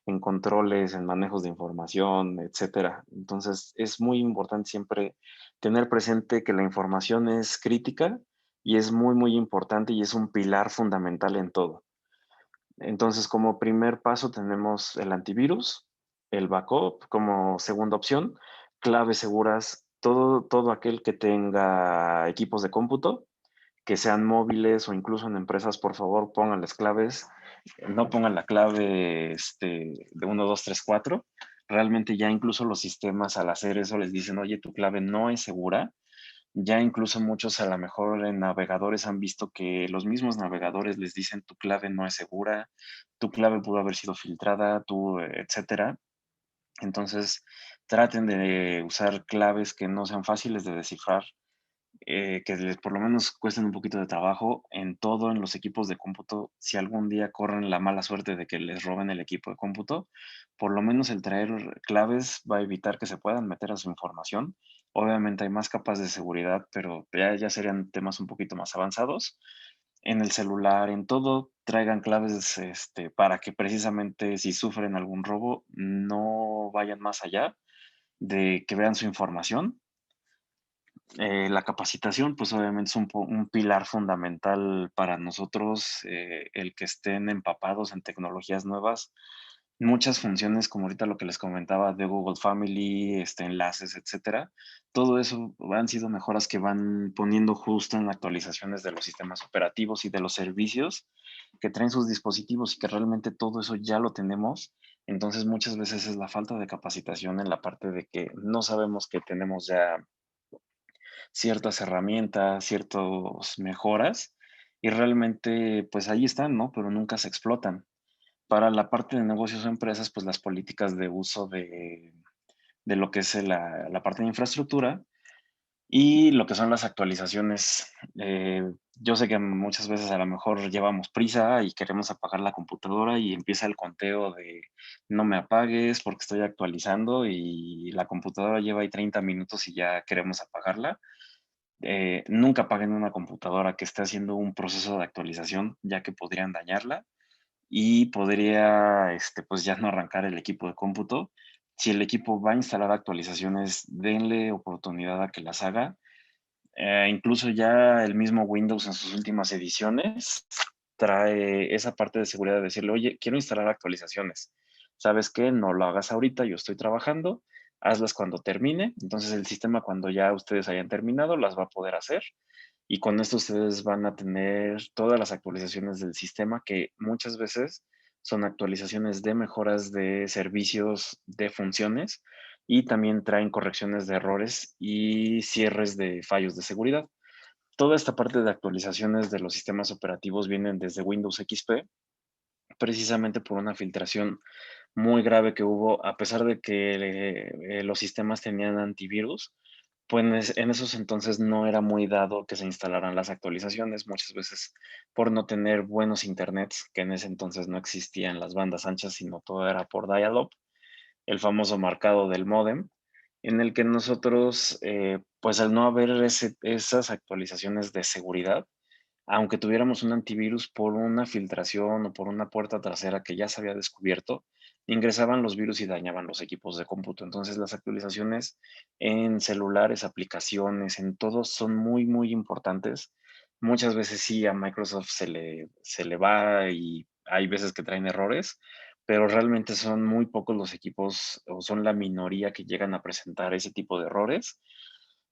en controles, en manejos de información, etcétera. Entonces, es muy importante siempre tener presente que la información es crítica y es muy, muy importante y es un pilar fundamental en todo. Entonces, como primer paso tenemos el antivirus, el backup como segunda opción, claves seguras, todo aquel que tenga equipos de cómputo, que sean móviles o incluso en empresas, por favor, pongan las claves, no pongan la clave de 1, 2, 3, 4. Realmente ya incluso los sistemas al hacer eso les dicen, oye, tu clave no es segura. Ya incluso muchos a lo mejor en navegadores han visto que los mismos navegadores les dicen tu clave no es segura, tu clave pudo haber sido filtrada, etcétera. Entonces, traten de usar claves que no sean fáciles de descifrar, que les por lo menos cuesten un poquito de trabajo en todo, en los equipos de cómputo. Si algún día corren la mala suerte de que les roben el equipo de cómputo, por lo menos el traer claves va a evitar que se puedan meter a su información. Obviamente hay más capas de seguridad, pero ya serían temas un poquito más avanzados. En el celular, en todo, traigan claves para que precisamente si sufren algún robo, no vayan más allá de que vean su información La capacitación, pues obviamente es un pilar fundamental para nosotros, el que estén empapados en tecnologías nuevas. Muchas funciones, como ahorita lo que les comentaba de Google Family, enlaces, etcétera, todo eso han sido mejoras que van poniendo justo en actualizaciones de los sistemas operativos y de los servicios que traen sus dispositivos y que realmente todo eso ya lo tenemos. Entonces muchas veces es la falta de capacitación en la parte de que no sabemos que tenemos ya ciertas herramientas, ciertas mejoras, y realmente, pues ahí están, ¿no? Pero nunca se explotan. Para la parte de negocios o empresas, pues las políticas de uso de lo que es la parte de infraestructura y lo que son las actualizaciones. Yo sé que muchas veces a lo mejor llevamos prisa y queremos apagar la computadora y empieza el conteo de no me apagues porque estoy actualizando y la computadora lleva ahí 30 minutos y ya queremos apagarla. Nunca apaguen una computadora que esté haciendo un proceso de actualización, ya que podrían dañarla y podría, pues ya no arrancar el equipo de cómputo. Si el equipo va a instalar actualizaciones, denle oportunidad a que las haga. Incluso ya el mismo Windows en sus últimas ediciones trae esa parte de seguridad de decirle, oye, quiero instalar actualizaciones. ¿Sabes qué? No lo hagas ahorita, yo estoy trabajando, hazlas cuando termine. Entonces el sistema cuando ya ustedes hayan terminado las va a poder hacer y con esto ustedes van a tener todas las actualizaciones del sistema que muchas veces son actualizaciones de mejoras de servicios, de funciones y también traen correcciones de errores y cierres de fallos de seguridad. Toda esta parte de actualizaciones de los sistemas operativos vienen desde Windows XP, precisamente por una filtración muy grave que hubo, a pesar de que los sistemas tenían antivirus, pues en esos entonces no era muy dado que se instalaran las actualizaciones, muchas veces por no tener buenos internets, que en ese entonces no existían las bandas anchas, sino todo era por dial-up, el famoso marcado del módem, en el que nosotros, pues al no haber esas actualizaciones de seguridad, aunque tuviéramos un antivirus por una filtración o por una puerta trasera que ya se había descubierto, ingresaban los virus y dañaban los equipos de cómputo. Entonces, las actualizaciones en celulares, aplicaciones, en todo son muy, muy importantes. Muchas veces sí a Microsoft se le va y hay veces que traen errores, pero realmente son muy pocos los equipos o son la minoría que llegan a presentar ese tipo de errores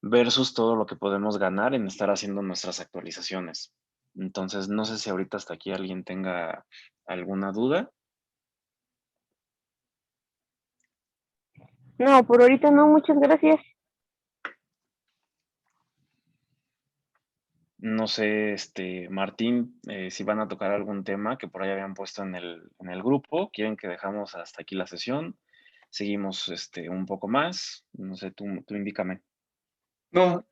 versus todo lo que podemos ganar en estar haciendo nuestras actualizaciones. Entonces, no sé si ahorita hasta aquí alguien tenga alguna duda. No, por ahorita no, muchas gracias. No sé, Martín, si van a tocar algún tema que por ahí habían puesto en el grupo. ¿Quieren que dejamos hasta aquí la sesión? Seguimos un poco más. No sé, tú indícame. No,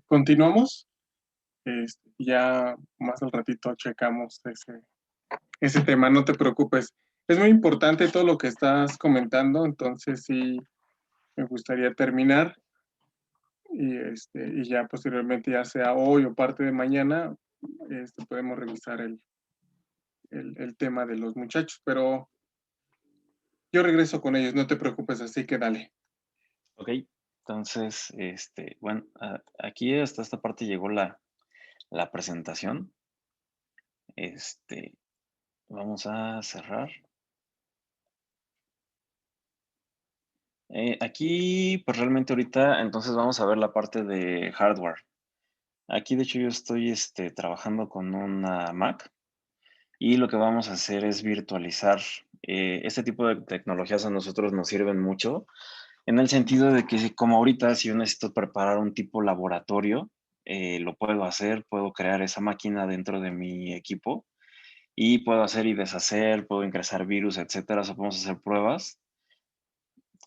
continuamos. Ya más al ratito checamos ese tema, no te preocupes. Es muy importante todo lo que estás comentando, entonces sí me gustaría terminar y ya posteriormente, ya sea hoy o parte de mañana, podemos revisar el tema de los muchachos, pero yo regreso con ellos, no te preocupes, así que dale. Ok, entonces, bueno, aquí hasta esta parte llegó la presentación. Vamos a cerrar. Aquí, pues realmente ahorita, entonces vamos a ver la parte de hardware. Aquí, de hecho, yo estoy trabajando con una Mac y lo que vamos a hacer es virtualizar. Este tipo de tecnologías a nosotros nos sirven mucho en el sentido de que, como ahorita, si yo necesito preparar un tipo laboratorio, lo puedo hacer, puedo crear esa máquina dentro de mi equipo y puedo hacer y deshacer, puedo ingresar virus, etcétera. O sea, podemos hacer pruebas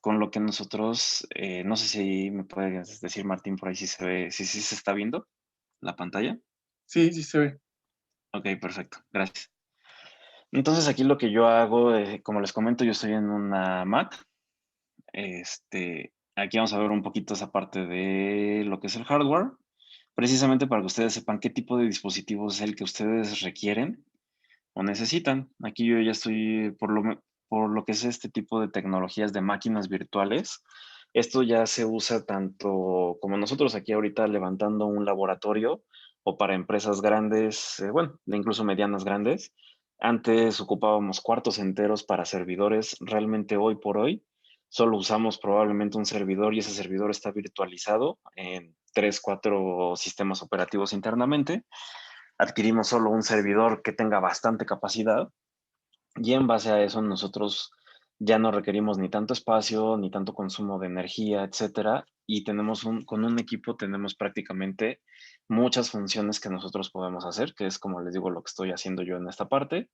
con lo que nosotros, no sé si me puedes decir, Martín, por ahí si se ve, si se está viendo la pantalla. Sí, sí se ve. Ok, perfecto, gracias. Entonces aquí lo que yo hago, como les comento, yo estoy en una Mac. Aquí vamos a ver un poquito esa parte de lo que es el hardware, precisamente para que ustedes sepan qué tipo de dispositivo es el que ustedes requieren o necesitan. Aquí yo ya estoy, por lo que es este tipo de tecnologías de máquinas virtuales, Esto ya se usa tanto como nosotros aquí ahorita levantando un laboratorio o para empresas grandes, bueno, incluso medianas grandes. Antes ocupábamos cuartos enteros para servidores. Realmente hoy por hoy solo usamos probablemente un servidor y ese servidor está virtualizado en 3, 4 sistemas operativos internamente. Adquirimos solo un servidor que tenga bastante capacidad y en base a eso nosotros ya no requerimos ni tanto espacio, ni tanto consumo de energía, etcétera. Y con un equipo tenemos prácticamente muchas funciones que nosotros podemos hacer, que es como les digo lo que estoy haciendo yo en esta parte.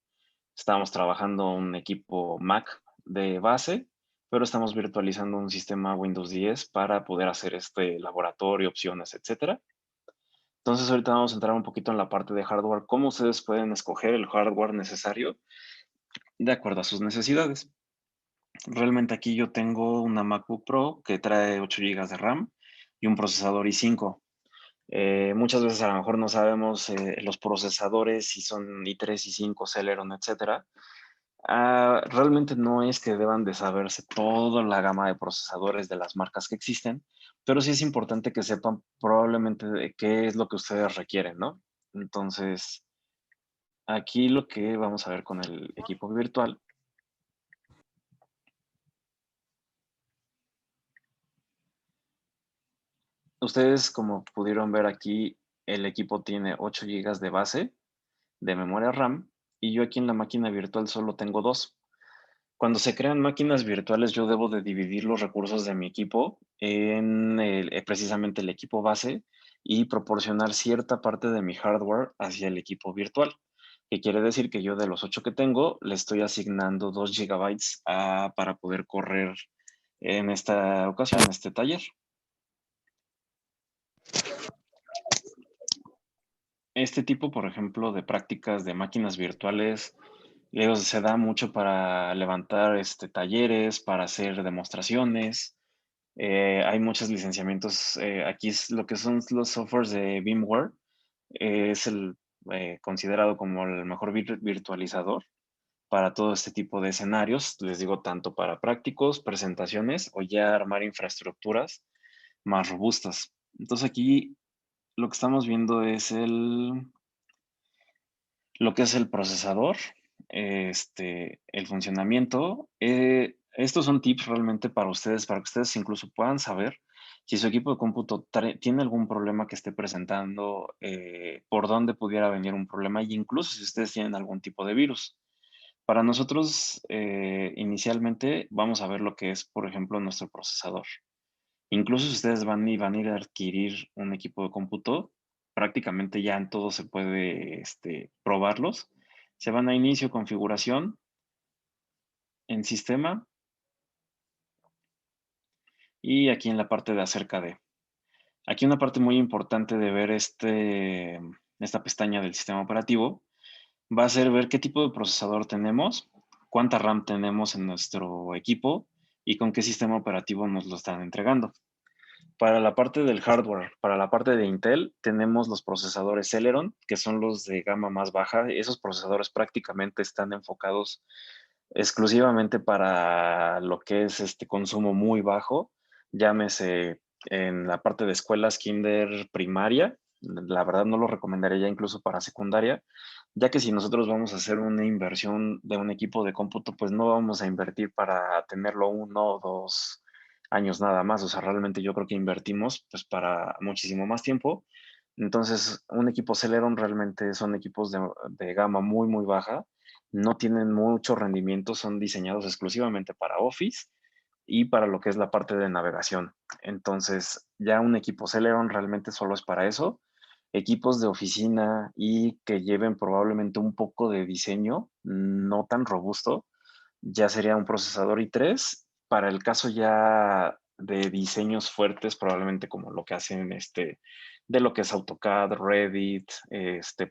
Estamos trabajando un equipo Mac de base, pero estamos virtualizando un sistema Windows 10 para poder hacer este laboratorio, opciones, etcétera. Entonces ahorita vamos a entrar un poquito en la parte de hardware, cómo ustedes pueden escoger el hardware necesario de acuerdo a sus necesidades. Realmente aquí yo tengo una MacBook Pro que trae 8 GB de RAM y un procesador i5. Muchas veces a lo mejor no sabemos los procesadores, si son i3, i5, Celeron, etcétera. Realmente no es que deban de saberse toda la gama de procesadores de las marcas que existen, pero sí es importante que sepan probablemente de qué es lo que ustedes requieren, ¿no? Entonces, aquí lo que vamos a ver con el equipo virtual. Ustedes, como pudieron ver aquí, el equipo tiene 8 GB de base de memoria RAM y yo aquí en la máquina virtual solo tengo 2. Cuando se crean máquinas virtuales, yo debo de dividir los recursos de mi equipo en precisamente el equipo base y proporcionar cierta parte de mi hardware hacia el equipo virtual, que quiere decir que yo de los 8 que tengo, le estoy asignando 2 gigabytes para poder correr en esta ocasión, este taller. Este tipo, por ejemplo, de prácticas de máquinas virtuales, luego se da mucho para levantar talleres, para hacer demostraciones. Hay muchos licenciamientos. Aquí es lo que son los softwares de VMware. Es el considerado como el mejor virtualizador para todo este tipo de escenarios. Les digo, tanto para prácticos, presentaciones o ya armar infraestructuras más robustas. Entonces aquí lo que estamos viendo es lo que es el procesador, el funcionamiento. Estos son tips realmente para ustedes, para que ustedes incluso puedan saber si su equipo de cómputo tiene algún problema que esté presentando, por dónde pudiera venir un problema, y incluso si ustedes tienen algún tipo de virus. Para nosotros, inicialmente, vamos a ver lo que es, por ejemplo, nuestro procesador. Incluso si ustedes van a ir a adquirir un equipo de cómputo, prácticamente ya en todo se puede probarlos. Se van a inicio, configuración, en sistema y aquí en la parte de acerca de. Aquí una parte muy importante de ver esta pestaña del sistema operativo va a ser ver qué tipo de procesador tenemos, cuánta RAM tenemos en nuestro equipo y con qué sistema operativo nos lo están entregando. Para la parte del hardware, para la parte de Intel, tenemos los procesadores Celeron, que son los de gama más baja. Esos procesadores prácticamente están enfocados exclusivamente para lo que es este consumo muy bajo, llámese en la parte de escuelas kinder primaria. La verdad no lo recomendaría ya incluso para secundaria, ya que si nosotros vamos a hacer una inversión de un equipo de cómputo, pues no vamos a invertir para tenerlo 1 o 2 años nada más. O sea, realmente yo creo que invertimos pues para muchísimo más tiempo. Entonces, un equipo Celeron realmente son equipos de gama muy, muy baja, no tienen mucho rendimiento, son diseñados exclusivamente para Office y para lo que es la parte de navegación. Entonces, ya un equipo Celeron realmente solo es para eso. Equipos de oficina y que lleven probablemente un poco de diseño no tan robusto, ya sería un procesador i3. Para el caso ya de diseños fuertes, probablemente como lo que hacen de lo que es AutoCAD, Revit,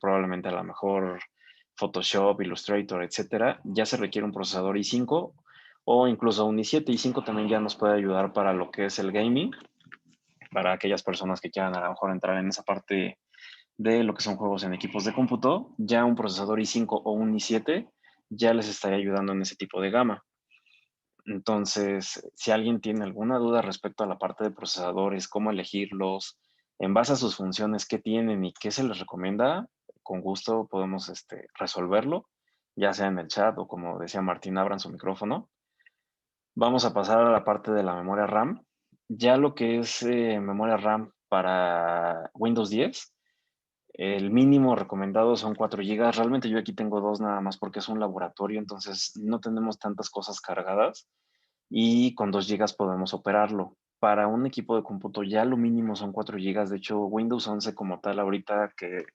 probablemente a lo mejor Photoshop, Illustrator, etcétera, ya se requiere un procesador i5 o incluso un i7. i5 también ya nos puede ayudar para lo que es el gaming, para aquellas personas que quieran a lo mejor entrar en esa parte de lo que son juegos en equipos de cómputo. Ya un procesador i5 o un i7 ya les estaría ayudando en ese tipo de gama. Entonces, si alguien tiene alguna duda respecto a la parte de procesadores, cómo elegirlos, en base a sus funciones, qué tienen y qué se les recomienda, con gusto podemos resolverlo, ya sea en el chat o como decía Martín, abran su micrófono. Vamos a pasar a la parte de la memoria RAM. Ya lo que es memoria RAM para Windows 10, el mínimo recomendado son 4 GB. Realmente yo aquí tengo 2 nada más porque es un laboratorio, entonces no tenemos tantas cosas cargadas y con 2 GB podemos operarlo. Para un equipo de cómputo ya lo mínimo son 4 GB. De hecho, Windows 11 como tal, ahorita que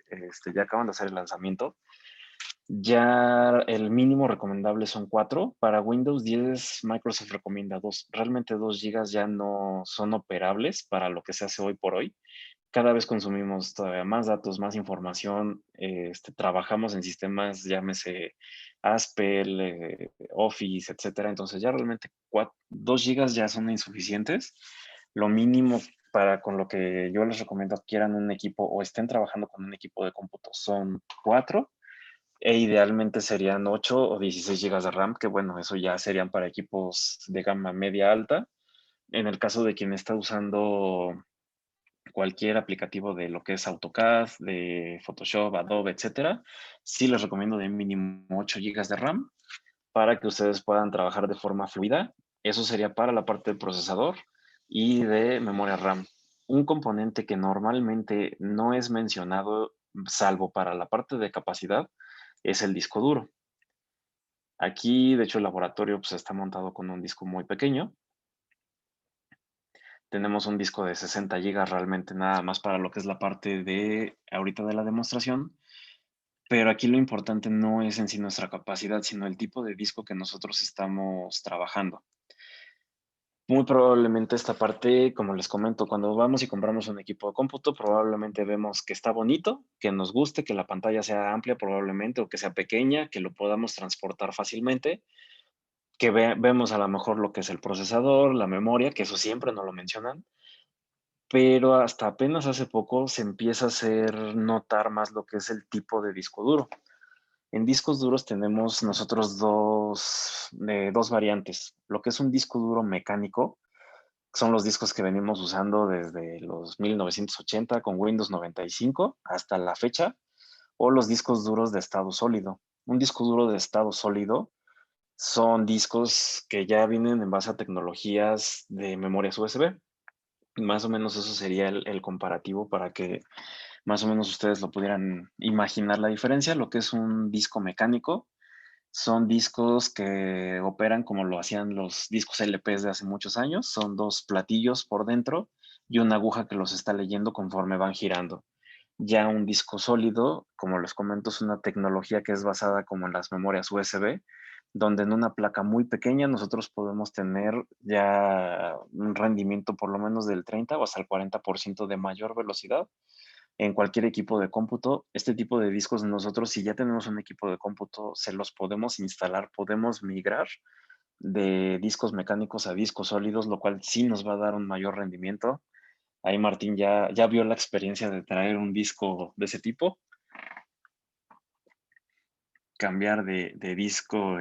ya acaban de hacer el lanzamiento, ya el mínimo recomendable son 4. Para Windows 10, Microsoft recomienda 2. Realmente 2 GB ya no son operables para lo que se hace hoy por hoy. Cada vez consumimos todavía más datos, más información. Trabajamos en sistemas, llámese Aspel, Office, etcétera. Entonces ya realmente 2 gigas ya son insuficientes. Lo mínimo para con lo que yo les recomiendo quieran un equipo o estén trabajando con un equipo de cómputo son 4 e idealmente serían 8 o 16 gigas de RAM, que bueno, eso ya serían para equipos de gama media alta. En el caso de quien está usando cualquier aplicativo de lo que es AutoCAD, de Photoshop, Adobe, etcétera, sí les recomiendo de mínimo 8 gigas de RAM para que ustedes puedan trabajar de forma fluida. Eso sería para la parte del procesador y de memoria RAM. Un componente que normalmente no es mencionado, salvo para la parte de capacidad, es el disco duro. Aquí, de hecho, el laboratorio pues, está montado con un disco muy pequeño. Tenemos un disco de 60 gigas realmente nada más para lo que es la parte de ahorita de la demostración. Pero aquí lo importante no es en sí nuestra capacidad, sino el tipo de disco que nosotros estamos trabajando. Muy probablemente esta parte, como les comento, cuando vamos y compramos un equipo de cómputo, probablemente vemos que está bonito, que nos guste, que la pantalla sea amplia probablemente o que sea pequeña, que lo podamos transportar fácilmente, que vemos a lo mejor lo que es el procesador, la memoria, que eso siempre nos lo mencionan, pero hasta apenas hace poco se empieza a hacer notar más lo que es el tipo de disco duro. En discos duros tenemos nosotros dos variantes. Lo que es un disco duro mecánico, son los discos que venimos usando desde los 1980 con Windows 95 hasta la fecha, o los discos duros de estado sólido. Un disco duro de estado sólido son discos que ya vienen en base a tecnologías de memorias USB. Más o menos eso sería el comparativo para que más o menos ustedes lo pudieran imaginar la diferencia. Lo que es un disco mecánico son discos que operan como lo hacían los discos LPs de hace muchos años. Son 2 platillos por dentro y una aguja que los está leyendo conforme van girando. Ya un disco sólido, como les comento, es una tecnología que es basada como en las memorias USB, donde en una placa muy pequeña nosotros podemos tener ya un rendimiento por lo menos del 30 o hasta el 40% de mayor velocidad en cualquier equipo de cómputo. Este tipo de discos nosotros, si ya tenemos un equipo de cómputo, se los podemos instalar, podemos migrar de discos mecánicos a discos sólidos, lo cual sí nos va a dar un mayor rendimiento. Ahí Martín ya vio la experiencia de traer un disco de ese tipo, cambiar de disco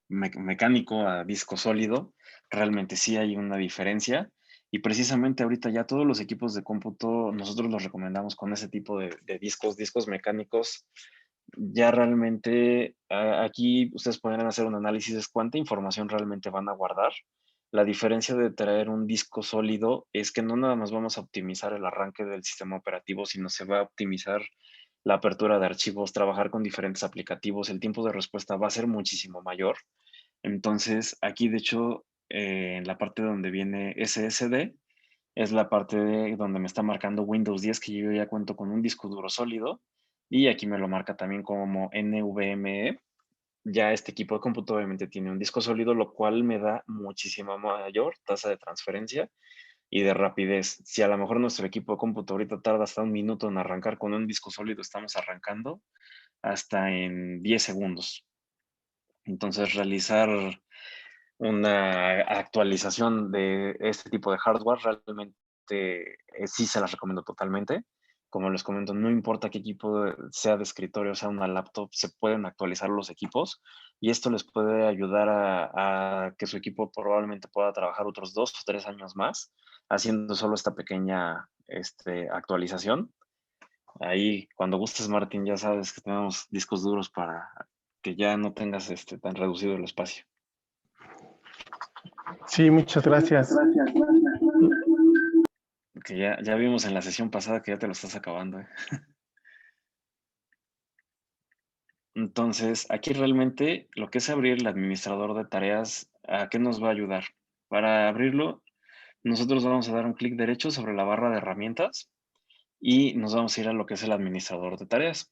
mecánico a disco sólido, realmente sí hay una diferencia. Y precisamente ahorita ya todos los equipos de cómputo nosotros los recomendamos con ese tipo de discos mecánicos. Ya realmente aquí ustedes podrán hacer un análisis de cuánta información realmente van a guardar. La diferencia de traer un disco sólido es que no nada más vamos a optimizar el arranque del sistema operativo, sino se va a optimizar la apertura de archivos, trabajar con diferentes aplicativos, el tiempo de respuesta va a ser muchísimo mayor. Entonces, aquí de hecho, en la parte donde viene SSD, es la parte donde me está marcando Windows 10, que yo ya cuento con un disco duro sólido, y aquí me lo marca también como NVMe. Ya este equipo de cómputo obviamente tiene un disco sólido, lo cual me da muchísima mayor tasa de transferencia y de rapidez. Si a lo mejor nuestro equipo de cómputo ahorita tarda hasta un minuto en arrancar con un disco sólido, estamos arrancando hasta en 10 segundos. Entonces, realizar una actualización de este tipo de hardware realmente sí se las recomiendo totalmente. Como les comento, no importa qué equipo sea de escritorio, sea una laptop, se pueden actualizar los equipos y esto les puede ayudar a que su equipo probablemente pueda trabajar otros 2 o 3 años más haciendo solo esta pequeña actualización. Ahí, cuando gustes, Martín, ya sabes que tenemos discos duros para que ya no tengas tan reducido el espacio. Sí, muchas gracias. Que ya vimos en la sesión pasada que ya te lo estás acabando. Entonces, aquí realmente lo que es abrir el administrador de tareas, ¿a qué nos va a ayudar? Para abrirlo, nosotros vamos a dar un clic derecho sobre la barra de herramientas y nos vamos a ir a lo que es el administrador de tareas.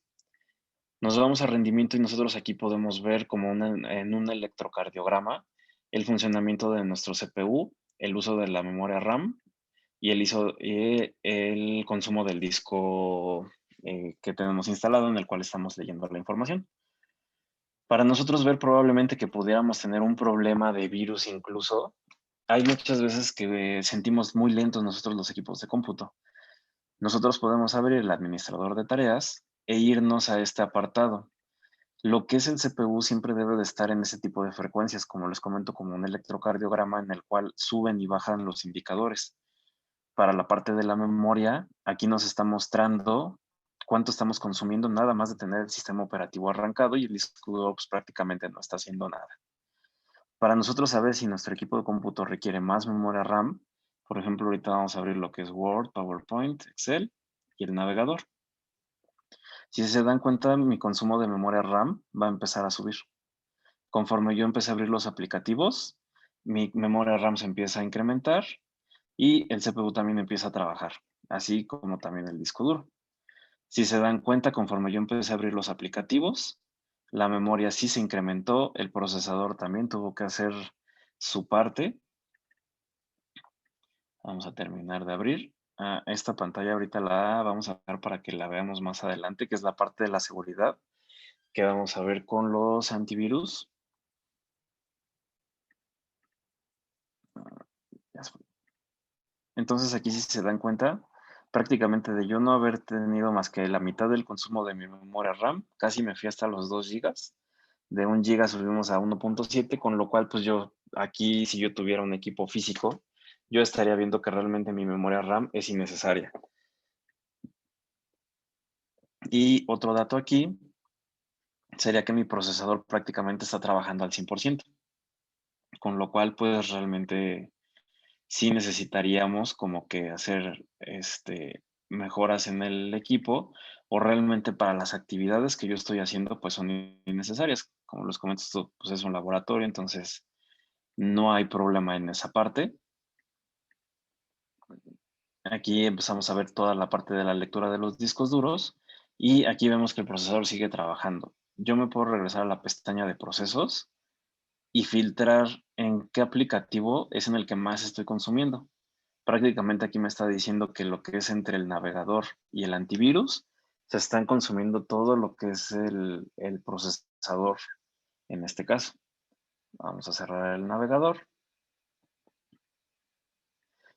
Nos vamos a rendimiento y nosotros aquí podemos ver como en un electrocardiograma el funcionamiento de nuestro CPU, el uso de la memoria RAM y el consumo del disco que tenemos instalado en el cual estamos leyendo la información. Para nosotros ver probablemente que pudiéramos tener un problema de virus incluso, hay muchas veces que sentimos muy lentos nosotros los equipos de cómputo. Nosotros podemos abrir el administrador de tareas e irnos a este apartado. Lo que es el CPU siempre debe de estar en ese tipo de frecuencias, como les comento, como un electrocardiograma en el cual suben y bajan los indicadores. Para la parte de la memoria, aquí nos está mostrando cuánto estamos consumiendo nada más de tener el sistema operativo arrancado y el disco duro pues, prácticamente no está haciendo nada. Para nosotros saber si nuestro equipo de cómputo requiere más memoria RAM, por ejemplo, ahorita vamos a abrir lo que es Word, PowerPoint, Excel y el navegador. Si se dan cuenta, mi consumo de memoria RAM va a empezar a subir. Conforme yo empecé a abrir los aplicativos, mi memoria RAM se empieza a incrementar y el CPU también empieza a trabajar, así como también el disco duro. Si se dan cuenta, conforme yo empecé a abrir los aplicativos, la memoria sí se incrementó, el procesador también tuvo que hacer su parte. Vamos a terminar de abrir. Esta pantalla ahorita la vamos a ver para que la veamos más adelante, que es la parte de la seguridad, que vamos a ver con los antivirus. Entonces aquí si se dan cuenta, prácticamente de yo no haber tenido más que la mitad del consumo de mi memoria RAM, casi me fui hasta los 2 gigas. De 1 giga subimos a 1.7, con lo cual pues yo aquí si yo tuviera un equipo físico, yo estaría viendo que realmente mi memoria RAM es innecesaria. Y otro dato aquí sería que mi procesador prácticamente está trabajando al 100%, con lo cual pues realmente sí necesitaríamos como que hacer mejoras en el equipo o realmente para las actividades que yo estoy haciendo pues son innecesarias. Como les comento, esto pues es un laboratorio, entonces no hay problema en esa parte. Aquí empezamos a ver toda la parte de la lectura de los discos duros y aquí vemos que el procesador sigue trabajando. Yo me puedo regresar a la pestaña de procesos y filtrar en qué aplicativo es en el que más estoy consumiendo. Prácticamente aquí me está diciendo que lo que es entre el navegador y el antivirus, se están consumiendo todo lo que es el procesador en este caso. Vamos a cerrar el navegador.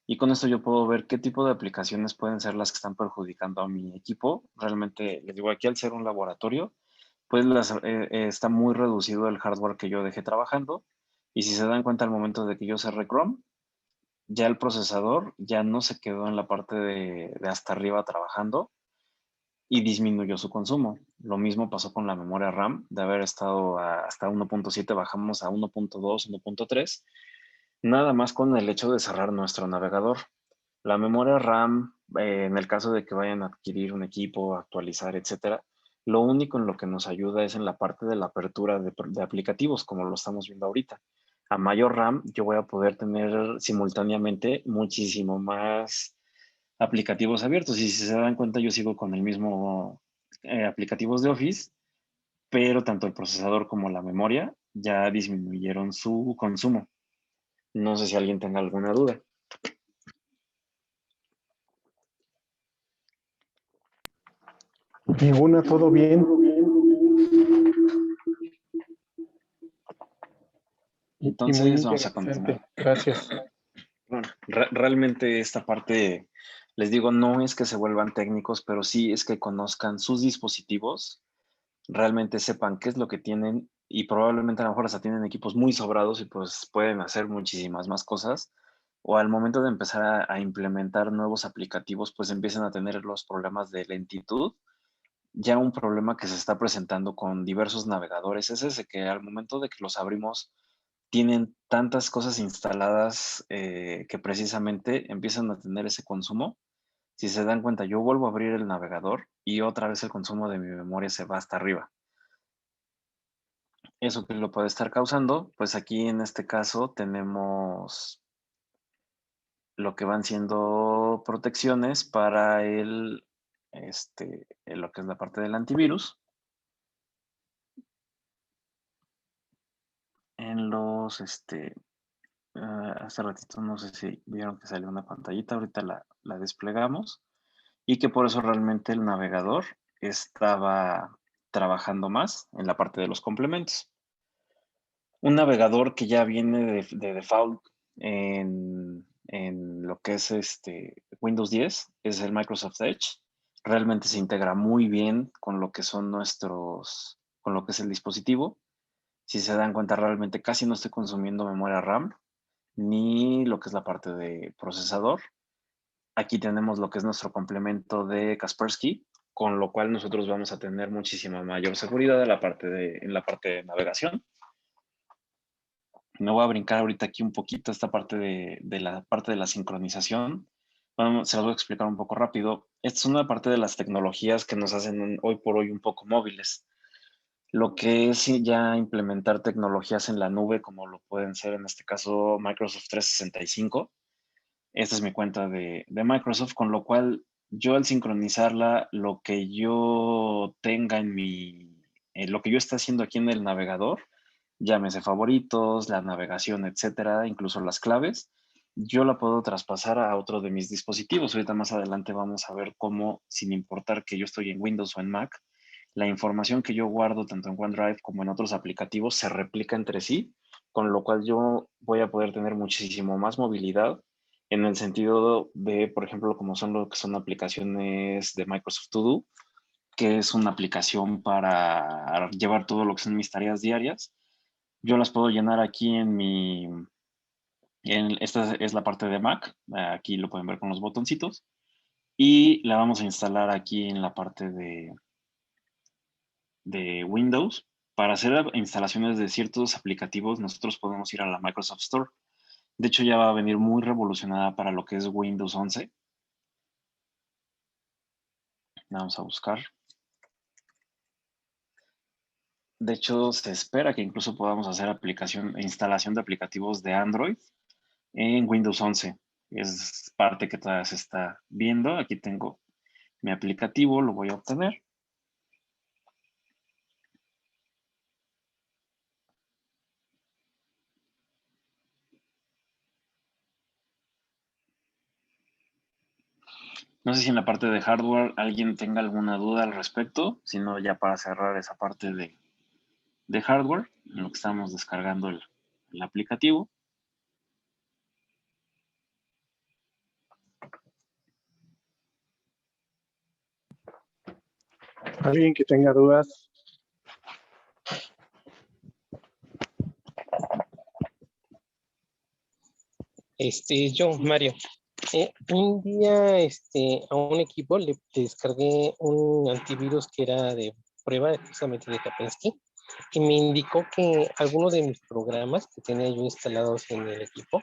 Y con esto yo puedo ver qué tipo de aplicaciones pueden ser las que están perjudicando a mi equipo. Realmente, les digo, aquí al ser un laboratorio, pues está muy reducido el hardware que yo dejé trabajando. Y si se dan cuenta al momento de que yo cerré Chrome, ya el procesador ya no se quedó en la parte de hasta arriba trabajando y disminuyó su consumo. Lo mismo pasó con la memoria RAM, de haber estado hasta 1.7 bajamos a 1.2, 1.3, nada más con el hecho de cerrar nuestro navegador. La memoria RAM, en el caso de que vayan a adquirir un equipo, actualizar, etcétera, lo único en lo que nos ayuda es en la parte de la apertura de aplicativos, como lo estamos viendo ahorita. A mayor RAM, yo voy a poder tener simultáneamente muchísimo más aplicativos abiertos. Y si se dan cuenta, yo sigo con el mismo aplicativos de Office, pero tanto el procesador como la memoria ya disminuyeron su consumo. No sé si alguien tenga alguna duda. Ninguna, todo bien. Y muy Entonces vamos a interesante. continuar. Gracias. Bueno, realmente esta parte Les digo, no es que se vuelvan técnicos, pero sí es que conozcan sus dispositivos, realmente sepan qué es lo que tienen y probablemente a lo mejor hasta tienen equipos muy sobrados y pues pueden hacer muchísimas más cosas. O al momento de empezar a implementar nuevos aplicativos, pues empiezan a tener los problemas de lentitud. Ya un problema que se está presentando con diversos navegadores es ese, que al momento de que los abrimos, tienen tantas cosas instaladas que precisamente empiezan a tener ese consumo. Si se dan cuenta, yo vuelvo a abrir el navegador y otra vez el consumo de mi memoria se va hasta arriba. ¿Eso que lo puede estar causando? Pues aquí en este caso tenemos lo que van siendo protecciones para lo que es la parte del antivirus. En los, hace ratito no sé si vieron que salió una pantallita, ahorita la desplegamos y que por eso realmente el navegador estaba trabajando más en la parte de los complementos. Un navegador que ya viene de default en lo que es Windows 10 es el Microsoft Edge. Realmente se integra muy bien con lo que son con lo que es el dispositivo. Si se dan cuenta, realmente casi no estoy consumiendo memoria RAM ni lo que es la parte de procesador. Aquí tenemos lo que es nuestro complemento de Kaspersky, con lo cual nosotros vamos a tener muchísima mayor seguridad en la parte de navegación. Me voy a brincar ahorita aquí un poquito esta parte de la parte de la sincronización. Bueno, se las voy a explicar un poco rápido. Esta es una parte de las tecnologías que nos hacen hoy por hoy un poco móviles. Lo que es ya implementar tecnologías en la nube, como lo pueden ser en este caso Microsoft 365. Esta es mi cuenta de Microsoft, con lo cual yo al sincronizarla, lo que yo tenga lo que yo esté haciendo aquí en el navegador, llámese favoritos, la navegación, etcétera, incluso las claves, yo la puedo traspasar a otro de mis dispositivos. Ahorita más adelante vamos a ver cómo, sin importar que yo estoy en Windows o en Mac, la información que yo guardo tanto en OneDrive como en otros aplicativos se replica entre sí, con lo cual yo voy a poder tener muchísimo más movilidad en el sentido de, por ejemplo, como son lo que son aplicaciones de Microsoft To Do, que es una aplicación para llevar todo lo que son mis tareas diarias. Yo las puedo llenar aquí esta es la parte de Mac, aquí lo pueden ver con los botoncitos, y la vamos a instalar aquí en la parte de Windows. Para hacer instalaciones de ciertos aplicativos, nosotros podemos ir a la Microsoft Store. De hecho, ya va a venir muy revolucionada para lo que es Windows 11. Vamos a buscar. De hecho, se espera que incluso podamos hacer instalación de aplicativos de Android en Windows 11. Es parte que todavía se está viendo. Aquí tengo mi aplicativo, lo voy a obtener. No sé si en la parte de hardware alguien tenga alguna duda al respecto, sino ya para cerrar esa parte de hardware, en lo que estamos descargando el aplicativo. ¿Alguien que tenga dudas? Yo, Mario. Un día a un equipo le descargué un antivirus que era de prueba precisamente de Kaspersky y me indicó que algunos de mis programas que tenía yo instalados en el equipo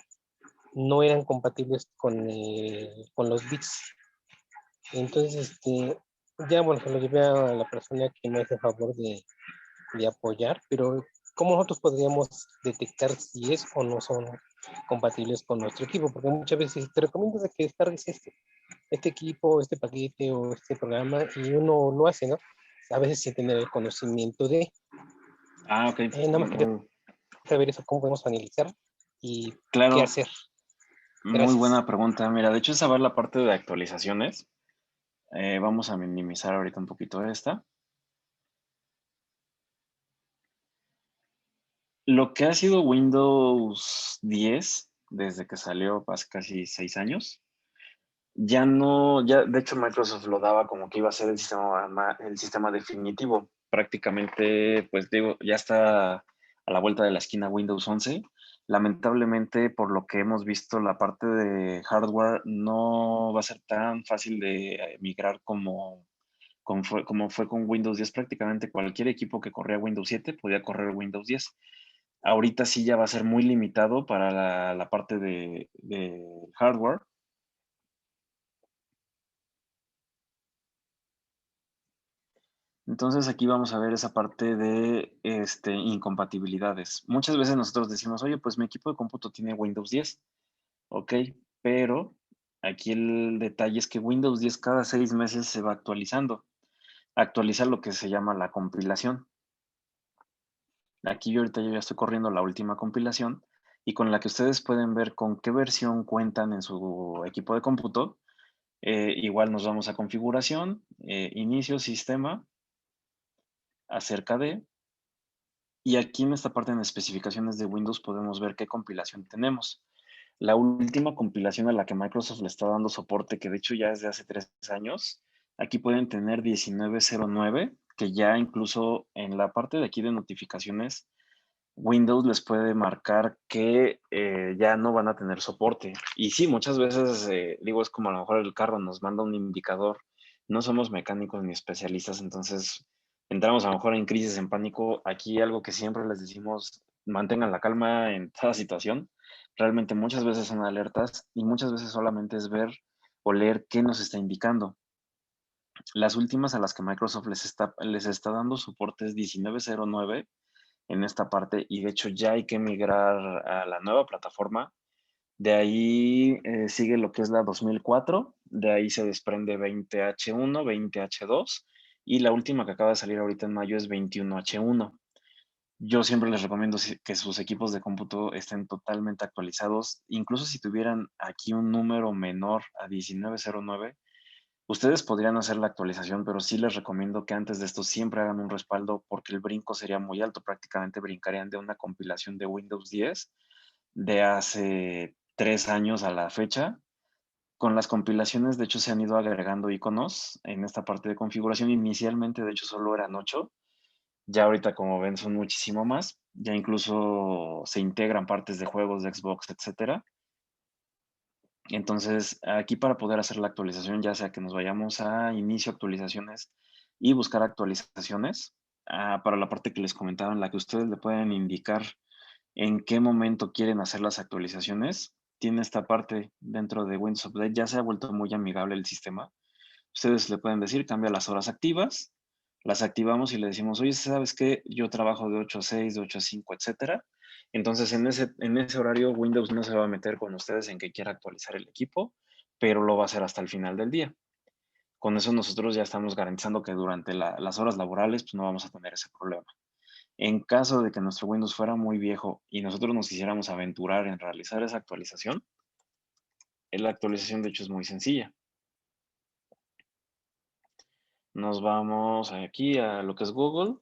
no eran compatibles con los bits. Entonces, ya bueno, se lo llevé a la persona que me hace el favor de apoyar, pero ¿cómo nosotros podríamos detectar si es o no son compatibles con nuestro equipo? Porque muchas veces te recomiendo de que descargues este equipo, este paquete o este programa y uno lo hace, ¿no? A veces sin tener el conocimiento de. Ok. Nada más quería saber eso, cómo podemos analizar y qué Claro, hacer. muy Gracias. buena pregunta. Mira, de hecho, es saber la parte de actualizaciones. Vamos a minimizar ahorita un poquito esta. Lo que ha sido Windows 10 desde que salió hace casi 6 años, ya no, ya de hecho Microsoft lo daba como que iba a ser el sistema definitivo. Prácticamente, pues digo, ya está a la vuelta de la esquina Windows 11. Lamentablemente, por lo que hemos visto, la parte de hardware no va a ser tan fácil de migrar como fue con Windows 10. Prácticamente cualquier equipo que corría Windows 7 podía correr Windows 10. Ahorita sí ya va a ser muy limitado para la parte de hardware. Entonces aquí vamos a ver esa parte de incompatibilidades. Muchas veces nosotros decimos, oye, pues mi equipo de cómputo tiene Windows 10, ok, pero aquí el detalle es que Windows 10 cada 6 meses se va actualizando. Actualiza lo que se llama la compilación. Aquí yo ya estoy corriendo la última compilación y con la que ustedes pueden ver con qué versión cuentan en su equipo de cómputo. Igual nos vamos a configuración, inicio, sistema, acerca de, y aquí en esta parte en especificaciones de Windows podemos ver qué compilación tenemos. La última compilación a la que Microsoft le está dando soporte, que de hecho ya es de hace 3 años, aquí pueden tener 1909, que ya incluso en la parte de aquí de notificaciones, Windows les puede marcar que ya no van a tener soporte. Y sí, muchas veces, digo, es como a lo mejor el carro nos manda un indicador. No somos mecánicos ni especialistas, entonces entramos a lo mejor en crisis, en pánico. Aquí algo que siempre les decimos, mantengan la calma en toda situación. Realmente muchas veces son alertas y muchas veces solamente es ver o leer qué nos está indicando. Las últimas a las que Microsoft les está dando soporte es 1909 en esta parte y de hecho ya hay que migrar a la nueva plataforma. De ahí sigue lo que es la 2004, de ahí se desprende 20H1, 20H2 y la última que acaba de salir ahorita en mayo es 21H1. Yo siempre les recomiendo que sus equipos de cómputo estén totalmente actualizados, incluso si tuvieran aquí un número menor a 1909. Ustedes podrían hacer la actualización, pero sí les recomiendo que antes de esto siempre hagan un respaldo porque el brinco sería muy alto. Prácticamente brincarían de una compilación de Windows 10 de hace 3 años a la fecha. Con las compilaciones, de hecho, se han ido agregando iconos en esta parte de configuración. Inicialmente, de hecho, solo eran 8. Ya ahorita, como ven, son muchísimo más. Ya incluso se integran partes de juegos de Xbox, etcétera. Entonces, aquí para poder hacer la actualización, ya sea que nos vayamos a inicio actualizaciones y buscar actualizaciones, para la parte que les comentaba, en la que ustedes le pueden indicar en qué momento quieren hacer las actualizaciones, tiene esta parte dentro de Windows Update, ya se ha vuelto muy amigable el sistema. Ustedes le pueden decir, cambia las horas activas, las activamos y le decimos, oye, ¿sabes qué? Yo trabajo de 8 a 6, de 8 a 5, etcétera. Entonces, en ese horario, Windows no se va a meter con ustedes en que quiera actualizar el equipo, pero lo va a hacer hasta el final del día. Con eso nosotros ya estamos garantizando que durante las horas laborales pues no vamos a tener ese problema. En caso de que nuestro Windows fuera muy viejo y nosotros nos quisiéramos aventurar en realizar esa actualización, la actualización de hecho es muy sencilla. Nos vamos aquí a lo que es Google,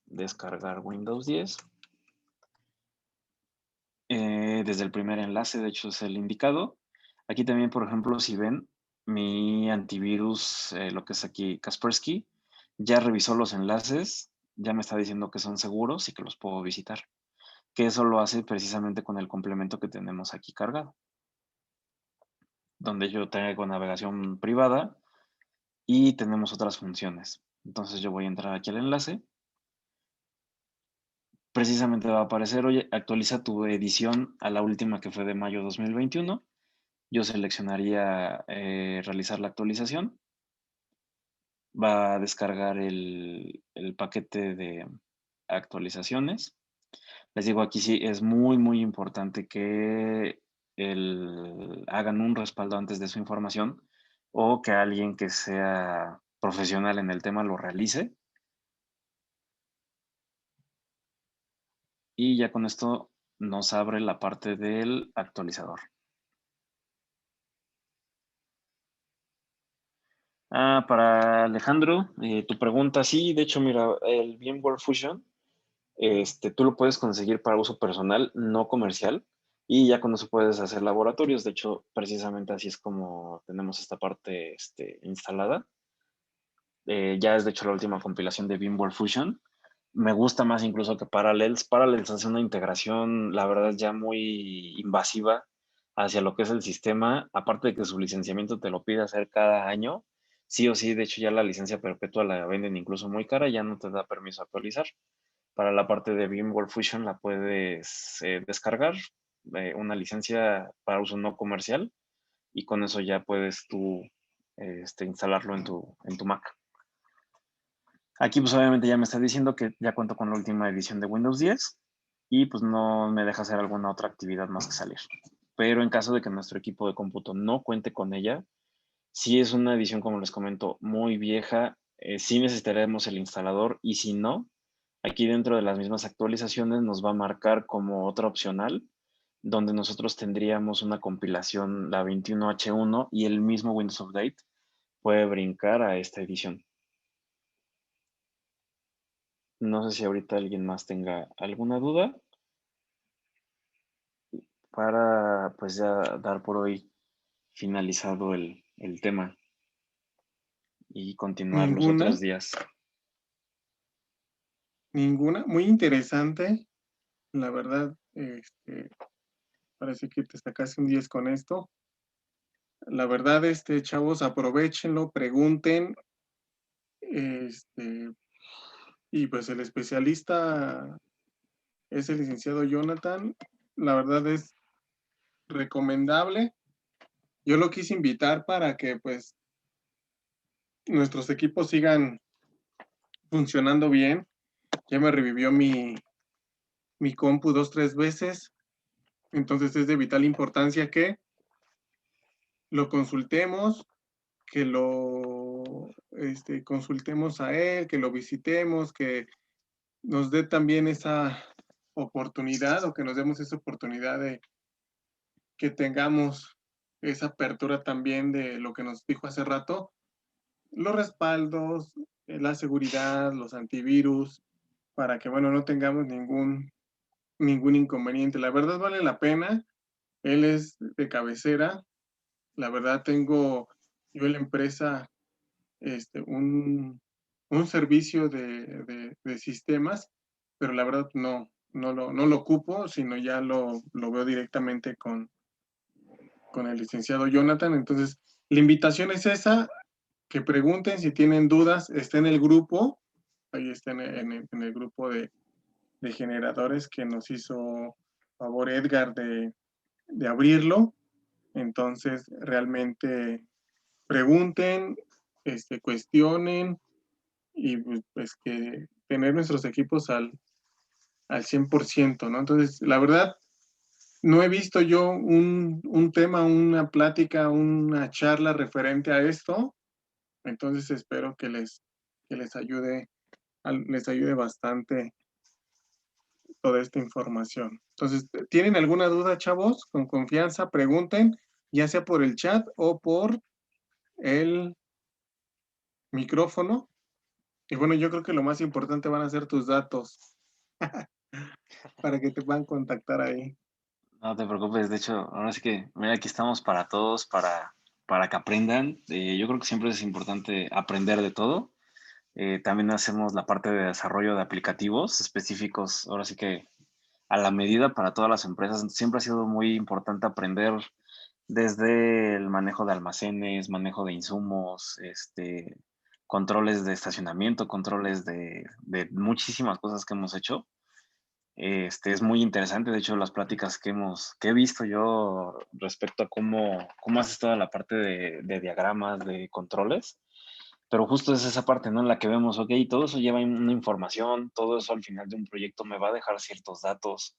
descargar Windows 10. Desde el primer enlace, de hecho, es el indicado. Aquí también, por ejemplo, si ven mi antivirus, lo que es aquí Kaspersky, ya revisó los enlaces, ya me está diciendo que son seguros y que los puedo visitar. Que eso lo hace precisamente con el complemento que tenemos aquí cargado, donde yo tengo navegación privada y tenemos otras funciones. Entonces yo voy a entrar aquí al enlace. Precisamente va a aparecer, oye, actualiza tu edición a la última que fue de mayo 2021. Yo seleccionaría realizar la actualización. Va a descargar el paquete de actualizaciones. Les digo, aquí sí es muy, muy importante que hagan un respaldo antes de su información o que alguien que sea profesional en el tema lo realice. Y ya con esto nos abre la parte del actualizador. Para Alejandro, tu pregunta, sí, de hecho, mira, el VMware Fusion, tú lo puedes conseguir para uso personal, no comercial. y ya con eso puedes hacer laboratorios. De hecho, precisamente así es como tenemos esta parte instalada. Ya es de hecho la última compilación de Beam Fusion. Me gusta más incluso que Parallels. Parallels hace una integración, la verdad, ya muy invasiva hacia lo que es el sistema, aparte de que su licenciamiento te lo pide hacer cada año, sí o sí, de hecho ya la licencia perpetua la venden incluso muy cara, ya no te da permiso a actualizar. Para la parte de VMware Fusion la puedes descargar, una licencia para uso no comercial, y con eso ya puedes tú instalarlo en tu Mac. Aquí pues obviamente ya me está diciendo que ya cuento con la última edición de Windows 10 y pues no me deja hacer alguna otra actividad más que salir. Pero en caso de que nuestro equipo de cómputo no cuente con ella, si es una edición, como les comento, muy vieja, sí necesitaremos el instalador, y si no, aquí dentro de las mismas actualizaciones nos va a marcar como otra opcional, donde nosotros tendríamos una compilación, la 21H1, y el mismo Windows Update puede brincar a esta edición. No sé si ahorita alguien más tenga alguna duda para pues ya dar por hoy finalizado el tema y continuar los Ninguna, otros días. ninguna. Muy interesante. La verdad, parece que te sacaste un 10 con esto. La verdad, chavos, aprovechenlo, pregunten. Este, y pues el especialista es el licenciado Jonathan. La verdad es recomendable. Yo lo quise invitar para que pues nuestros equipos sigan funcionando bien. Ya me revivió mi compu 2, 3 veces. Entonces es de vital importancia que lo consultemos, que lo consultemos a él, que lo visitemos, que nos dé también esa oportunidad, o que nos demos esa oportunidad de que tengamos esa apertura también de lo que nos dijo hace rato, los respaldos, la seguridad, los antivirus, para que, bueno, no tengamos ningún inconveniente. La verdad vale la pena. Él es de cabecera. La verdad tengo yo en la empresa un servicio de sistemas, pero la verdad no lo ocupo, sino ya lo veo directamente con el licenciado Jonathan. Entonces, la invitación es esa, que pregunten si tienen dudas, está en el grupo, ahí está en el grupo de generadores que nos hizo favor Edgar de abrirlo. Entonces, realmente pregunten, cuestionen, y pues que tener nuestros equipos al 100%, ¿no? Entonces, la verdad, no he visto yo un tema, una plática, una charla referente a esto. Entonces espero que les ayude bastante toda esta información. Entonces, ¿tienen alguna duda, chavos? Con confianza, pregunten, ya sea por el chat o por el micrófono. Y bueno, yo creo que lo más importante van a ser tus datos para que te puedan contactar ahí. No te preocupes, de hecho, ahora sí que, mira, aquí estamos para todos, para que aprendan. Yo creo que siempre es importante aprender de todo. También hacemos la parte de desarrollo de aplicativos específicos, ahora sí que a la medida para todas las empresas. Siempre ha sido muy importante aprender desde el manejo de almacenes, manejo de insumos, controles de estacionamiento, controles de muchísimas cosas que hemos hecho. Es muy interesante, de hecho, las pláticas que he visto yo respecto a cómo haces toda la parte de diagramas, de controles, pero justo es esa parte, ¿no? En la que vemos, ok, todo eso lleva una información, todo eso al final de un proyecto me va a dejar ciertos datos,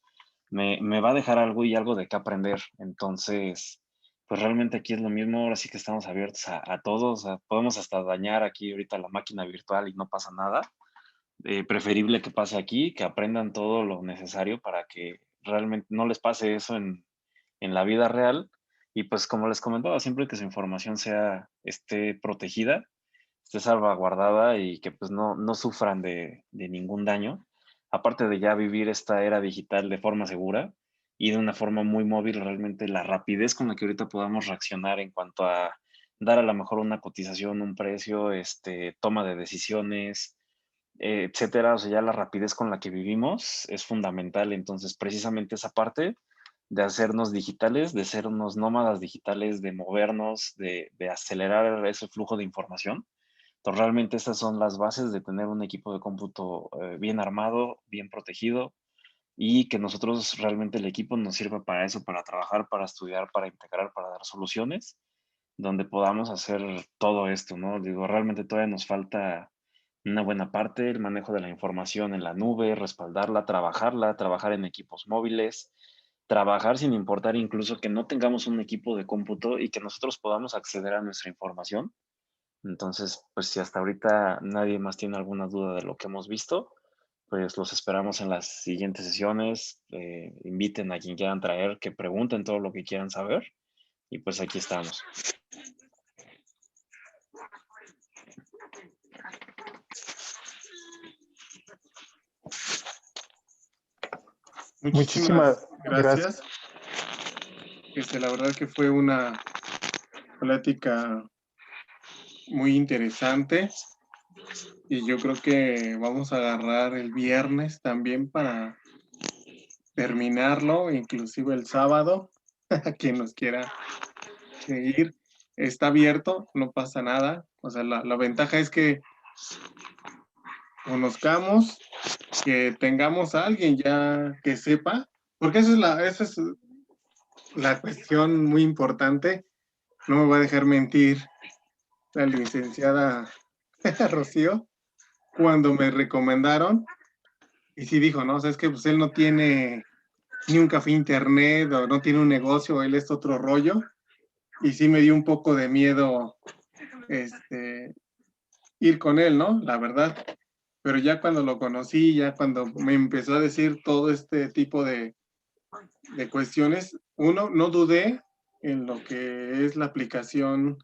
me va a dejar algo y algo de qué aprender. Entonces, pues realmente aquí es lo mismo, ahora sí que estamos abiertos a todos, podemos hasta dañar aquí ahorita la máquina virtual y no pasa nada. Preferible que pase aquí, que aprendan todo lo necesario para que realmente no les pase eso en la vida real. Y pues como les comentaba, siempre que su información esté protegida, esté salvaguardada y que pues no sufran de ningún daño, aparte de ya vivir esta era digital de forma segura, y de una forma muy móvil realmente la rapidez con la que ahorita podamos reaccionar en cuanto a dar a lo mejor una cotización, un precio, toma de decisiones, etcétera. O sea, ya la rapidez con la que vivimos es fundamental. Entonces, precisamente esa parte de hacernos digitales, de ser unos nómadas digitales, de movernos, de acelerar ese flujo de información. Entonces, realmente estas son las bases de tener un equipo de cómputo bien armado, bien protegido, y que nosotros realmente el equipo nos sirva para eso, para trabajar, para estudiar, para integrar, para dar soluciones, donde podamos hacer todo esto, ¿no? Digo, realmente todavía nos falta una buena parte, el manejo de la información en la nube, respaldarla, trabajar en equipos móviles, trabajar sin importar incluso que no tengamos un equipo de cómputo y que nosotros podamos acceder a nuestra información. Entonces, pues si hasta ahorita nadie más tiene alguna duda de lo que hemos visto, pues los esperamos en las siguientes sesiones. Inviten a quien quieran traer, que pregunten todo lo que quieran saber. Y pues aquí estamos. Muchísimas gracias. La verdad que fue una plática muy interesante y yo creo que vamos a agarrar el viernes también para terminarlo, inclusive el sábado, a quien nos quiera seguir. Está abierto, no pasa nada. O sea, la ventaja es que conozcamos, que tengamos a alguien ya que sepa, porque esa es la cuestión muy importante. No me va a dejar mentir la licenciada Rocío cuando me recomendaron, y sí dijo, ¿no? O sea, es que pues él no tiene ni un café internet o no tiene un negocio, él es otro rollo, y sí me dio un poco de miedo ir con él, ¿no? La verdad. Pero ya cuando lo conocí, ya cuando me empezó a decir todo este tipo de cuestiones, uno, no dudé en lo que es la aplicación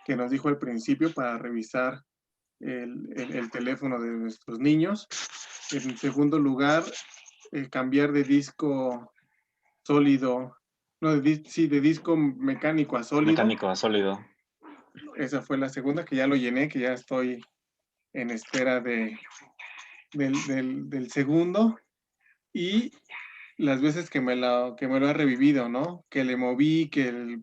que nos dijo al principio para revisar el teléfono de nuestros niños. En segundo lugar, el cambiar de disco sólido, no, sí, de disco mecánico a sólido. Mecánico a sólido. Esa fue la segunda, que ya lo llené, que ya estoy en espera del segundo. Y las veces que me lo ha revivido, ¿no? Que le moví, que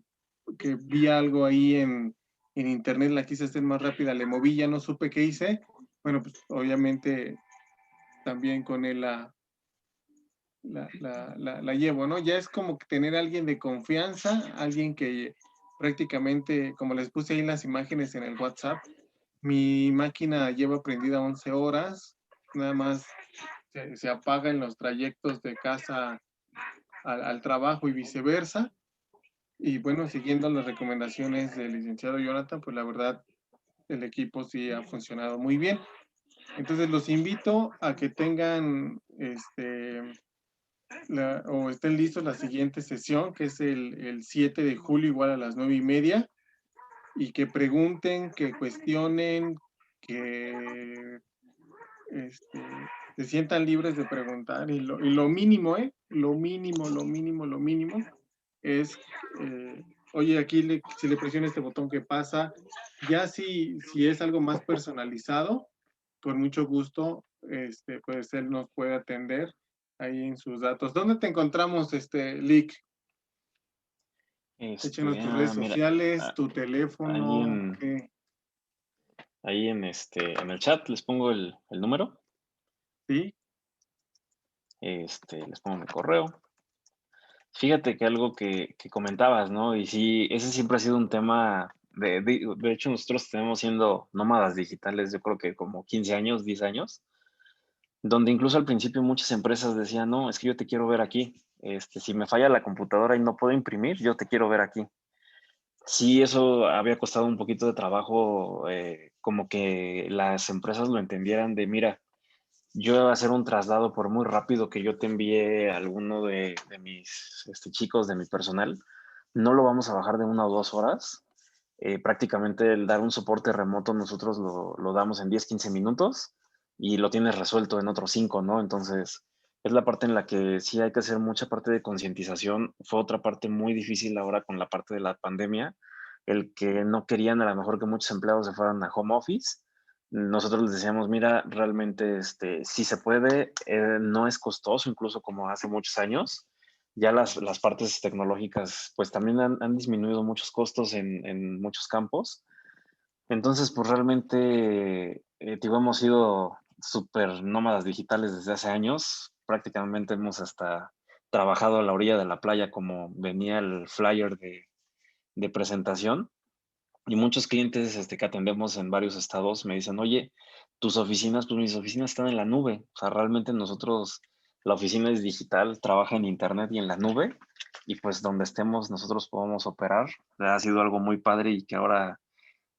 vi algo ahí en internet, la quise hacer más rápida, le moví, ya no supe qué hice. Bueno, pues obviamente también con él la llevo, ¿no? Ya es como que tener a alguien de confianza, alguien que prácticamente, como les puse ahí las imágenes en el WhatsApp, mi máquina lleva prendida 11 horas, nada más se apaga en los trayectos de casa al trabajo y viceversa. Y bueno, siguiendo las recomendaciones del licenciado Jonathan, pues la verdad, el equipo sí ha funcionado muy bien. Entonces los invito a que tengan o estén listos la siguiente sesión, que es el 7 de julio, igual a las 9:30, y que pregunten, que cuestionen, que se sientan libres de preguntar. Y lo mínimo, lo mínimo es, oye, aquí si le presiono este botón, ¿qué pasa? Ya si es algo más personalizado, con mucho gusto, pues él nos puede atender ahí en sus datos. ¿Dónde te encontramos, Lick? Échanos tus redes Mira, sociales, tu ahí teléfono, ¿qué? ahí en el chat les pongo el número. ¿Sí? Les pongo mi correo. Fíjate que algo que comentabas, ¿no? Y sí, ese siempre ha sido un tema, de hecho nosotros tenemos siendo nómadas digitales, yo creo que como 15 años, 10 años, donde incluso al principio muchas empresas decían, no, es que yo te quiero ver aquí, si me falla la computadora y no puedo imprimir, yo te quiero ver aquí. Sí, eso había costado un poquito de trabajo, como que las empresas lo entendieran de, mira, yo voy a hacer un traslado por muy rápido que yo te envíe a alguno de mis chicos, de mi personal, no lo vamos a bajar de 1 o 2 horas. Prácticamente el dar un soporte remoto nosotros lo damos en 10, 15 minutos y lo tienes resuelto en otros 5, ¿no? Entonces, es la parte en la que sí hay que hacer mucha parte de concientización. Fue otra parte muy difícil ahora con la parte de la pandemia, el que no querían a lo mejor que muchos empleados se fueran a home office. Nosotros les decíamos, mira, realmente sí se puede, no es costoso, incluso como hace muchos años. Ya las partes tecnológicas pues también han disminuido muchos costos en muchos campos. Entonces, pues realmente, digo, hemos sido súper nómadas digitales desde hace años. Prácticamente hemos hasta trabajado a la orilla de la playa como venía el flyer de presentación. Y muchos clientes que atendemos en varios estados me dicen, oye, tus oficinas, pues mis oficinas están en la nube. O sea, realmente nosotros, la oficina es digital, trabaja en internet y en la nube. Y pues donde estemos nosotros podemos operar. Ha sido algo muy padre y que ahora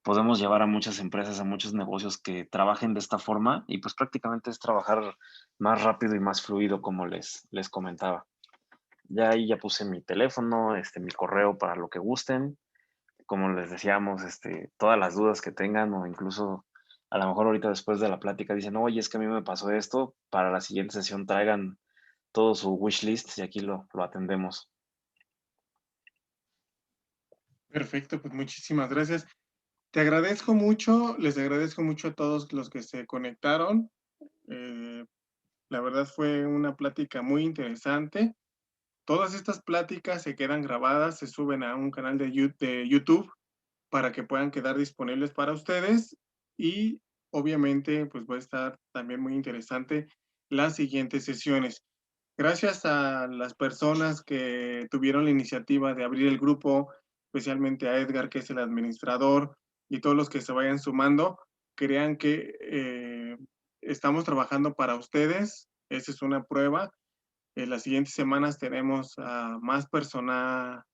podemos llevar a muchas empresas, a muchos negocios que trabajen de esta forma y pues prácticamente es trabajar más rápido y más fluido como les comentaba. Ya ahí ya puse mi teléfono, mi correo para lo que gusten. Como les decíamos, todas las dudas que tengan o incluso a lo mejor ahorita después de la plática dicen, oye, es que a mí me pasó esto, para la siguiente sesión traigan todo su wish list y aquí lo atendemos. Perfecto, pues muchísimas gracias. Te agradezco mucho, les agradezco mucho a todos los que se conectaron. La verdad fue una plática muy interesante. Todas estas pláticas se quedan grabadas, se suben a un canal de YouTube para que puedan quedar disponibles para ustedes y obviamente pues va a estar también muy interesante las siguientes sesiones. Gracias a las personas que tuvieron la iniciativa de abrir el grupo, especialmente a Edgar, que es el administrador, y todos los que se vayan sumando, crean que estamos trabajando para ustedes. Esa es una prueba. En las siguientes semanas tenemos a más personal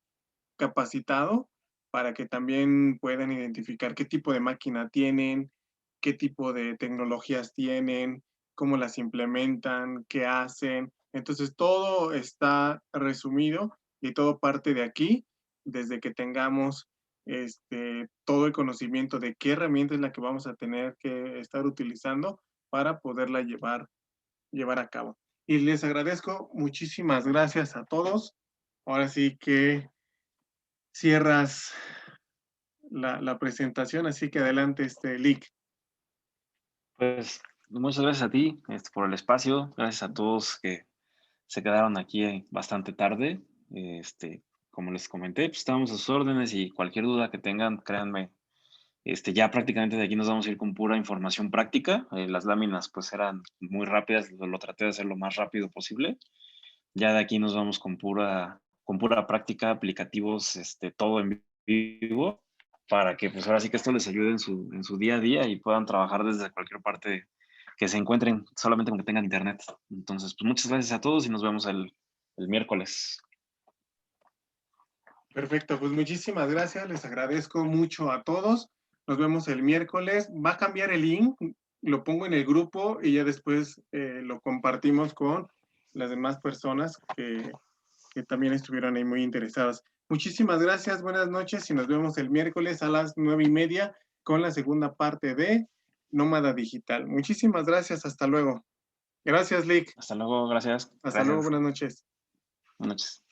capacitado para que también puedan identificar qué tipo de máquina tienen, qué tipo de tecnologías tienen, cómo las implementan, qué hacen. Entonces, todo está resumido y todo parte de aquí, desde que tengamos todo el conocimiento de qué herramienta es la que vamos a tener que estar utilizando para poderla llevar a cabo. Y les agradezco, muchísimas gracias a todos. Ahora sí que cierras la presentación, así que adelante, Lick. Pues muchas gracias a ti por el espacio, gracias a todos que se quedaron aquí bastante tarde. Como les comenté, pues estamos a sus órdenes y cualquier duda que tengan, créanme, ya prácticamente de aquí nos vamos a ir con pura información práctica. Las láminas pues eran muy rápidas, lo traté de hacer lo más rápido posible. Ya de aquí nos vamos con pura práctica, aplicativos, todo en vivo, para que pues ahora sí que esto les ayude en su día a día y puedan trabajar desde cualquier parte que se encuentren, solamente con que tengan internet. Entonces, pues muchas gracias a todos y nos vemos el miércoles. Perfecto, pues muchísimas gracias, les agradezco mucho a todos. Nos vemos el miércoles. Va a cambiar el link, lo pongo en el grupo y ya después lo compartimos con las demás personas que también estuvieron ahí muy interesadas. Muchísimas gracias, buenas noches y nos vemos el miércoles a las 9:30 con la segunda parte de Nómada Digital. Muchísimas gracias, hasta luego. Gracias, Lick. Hasta luego, gracias. Hasta luego, Gracias. buenas noches. Buenas noches.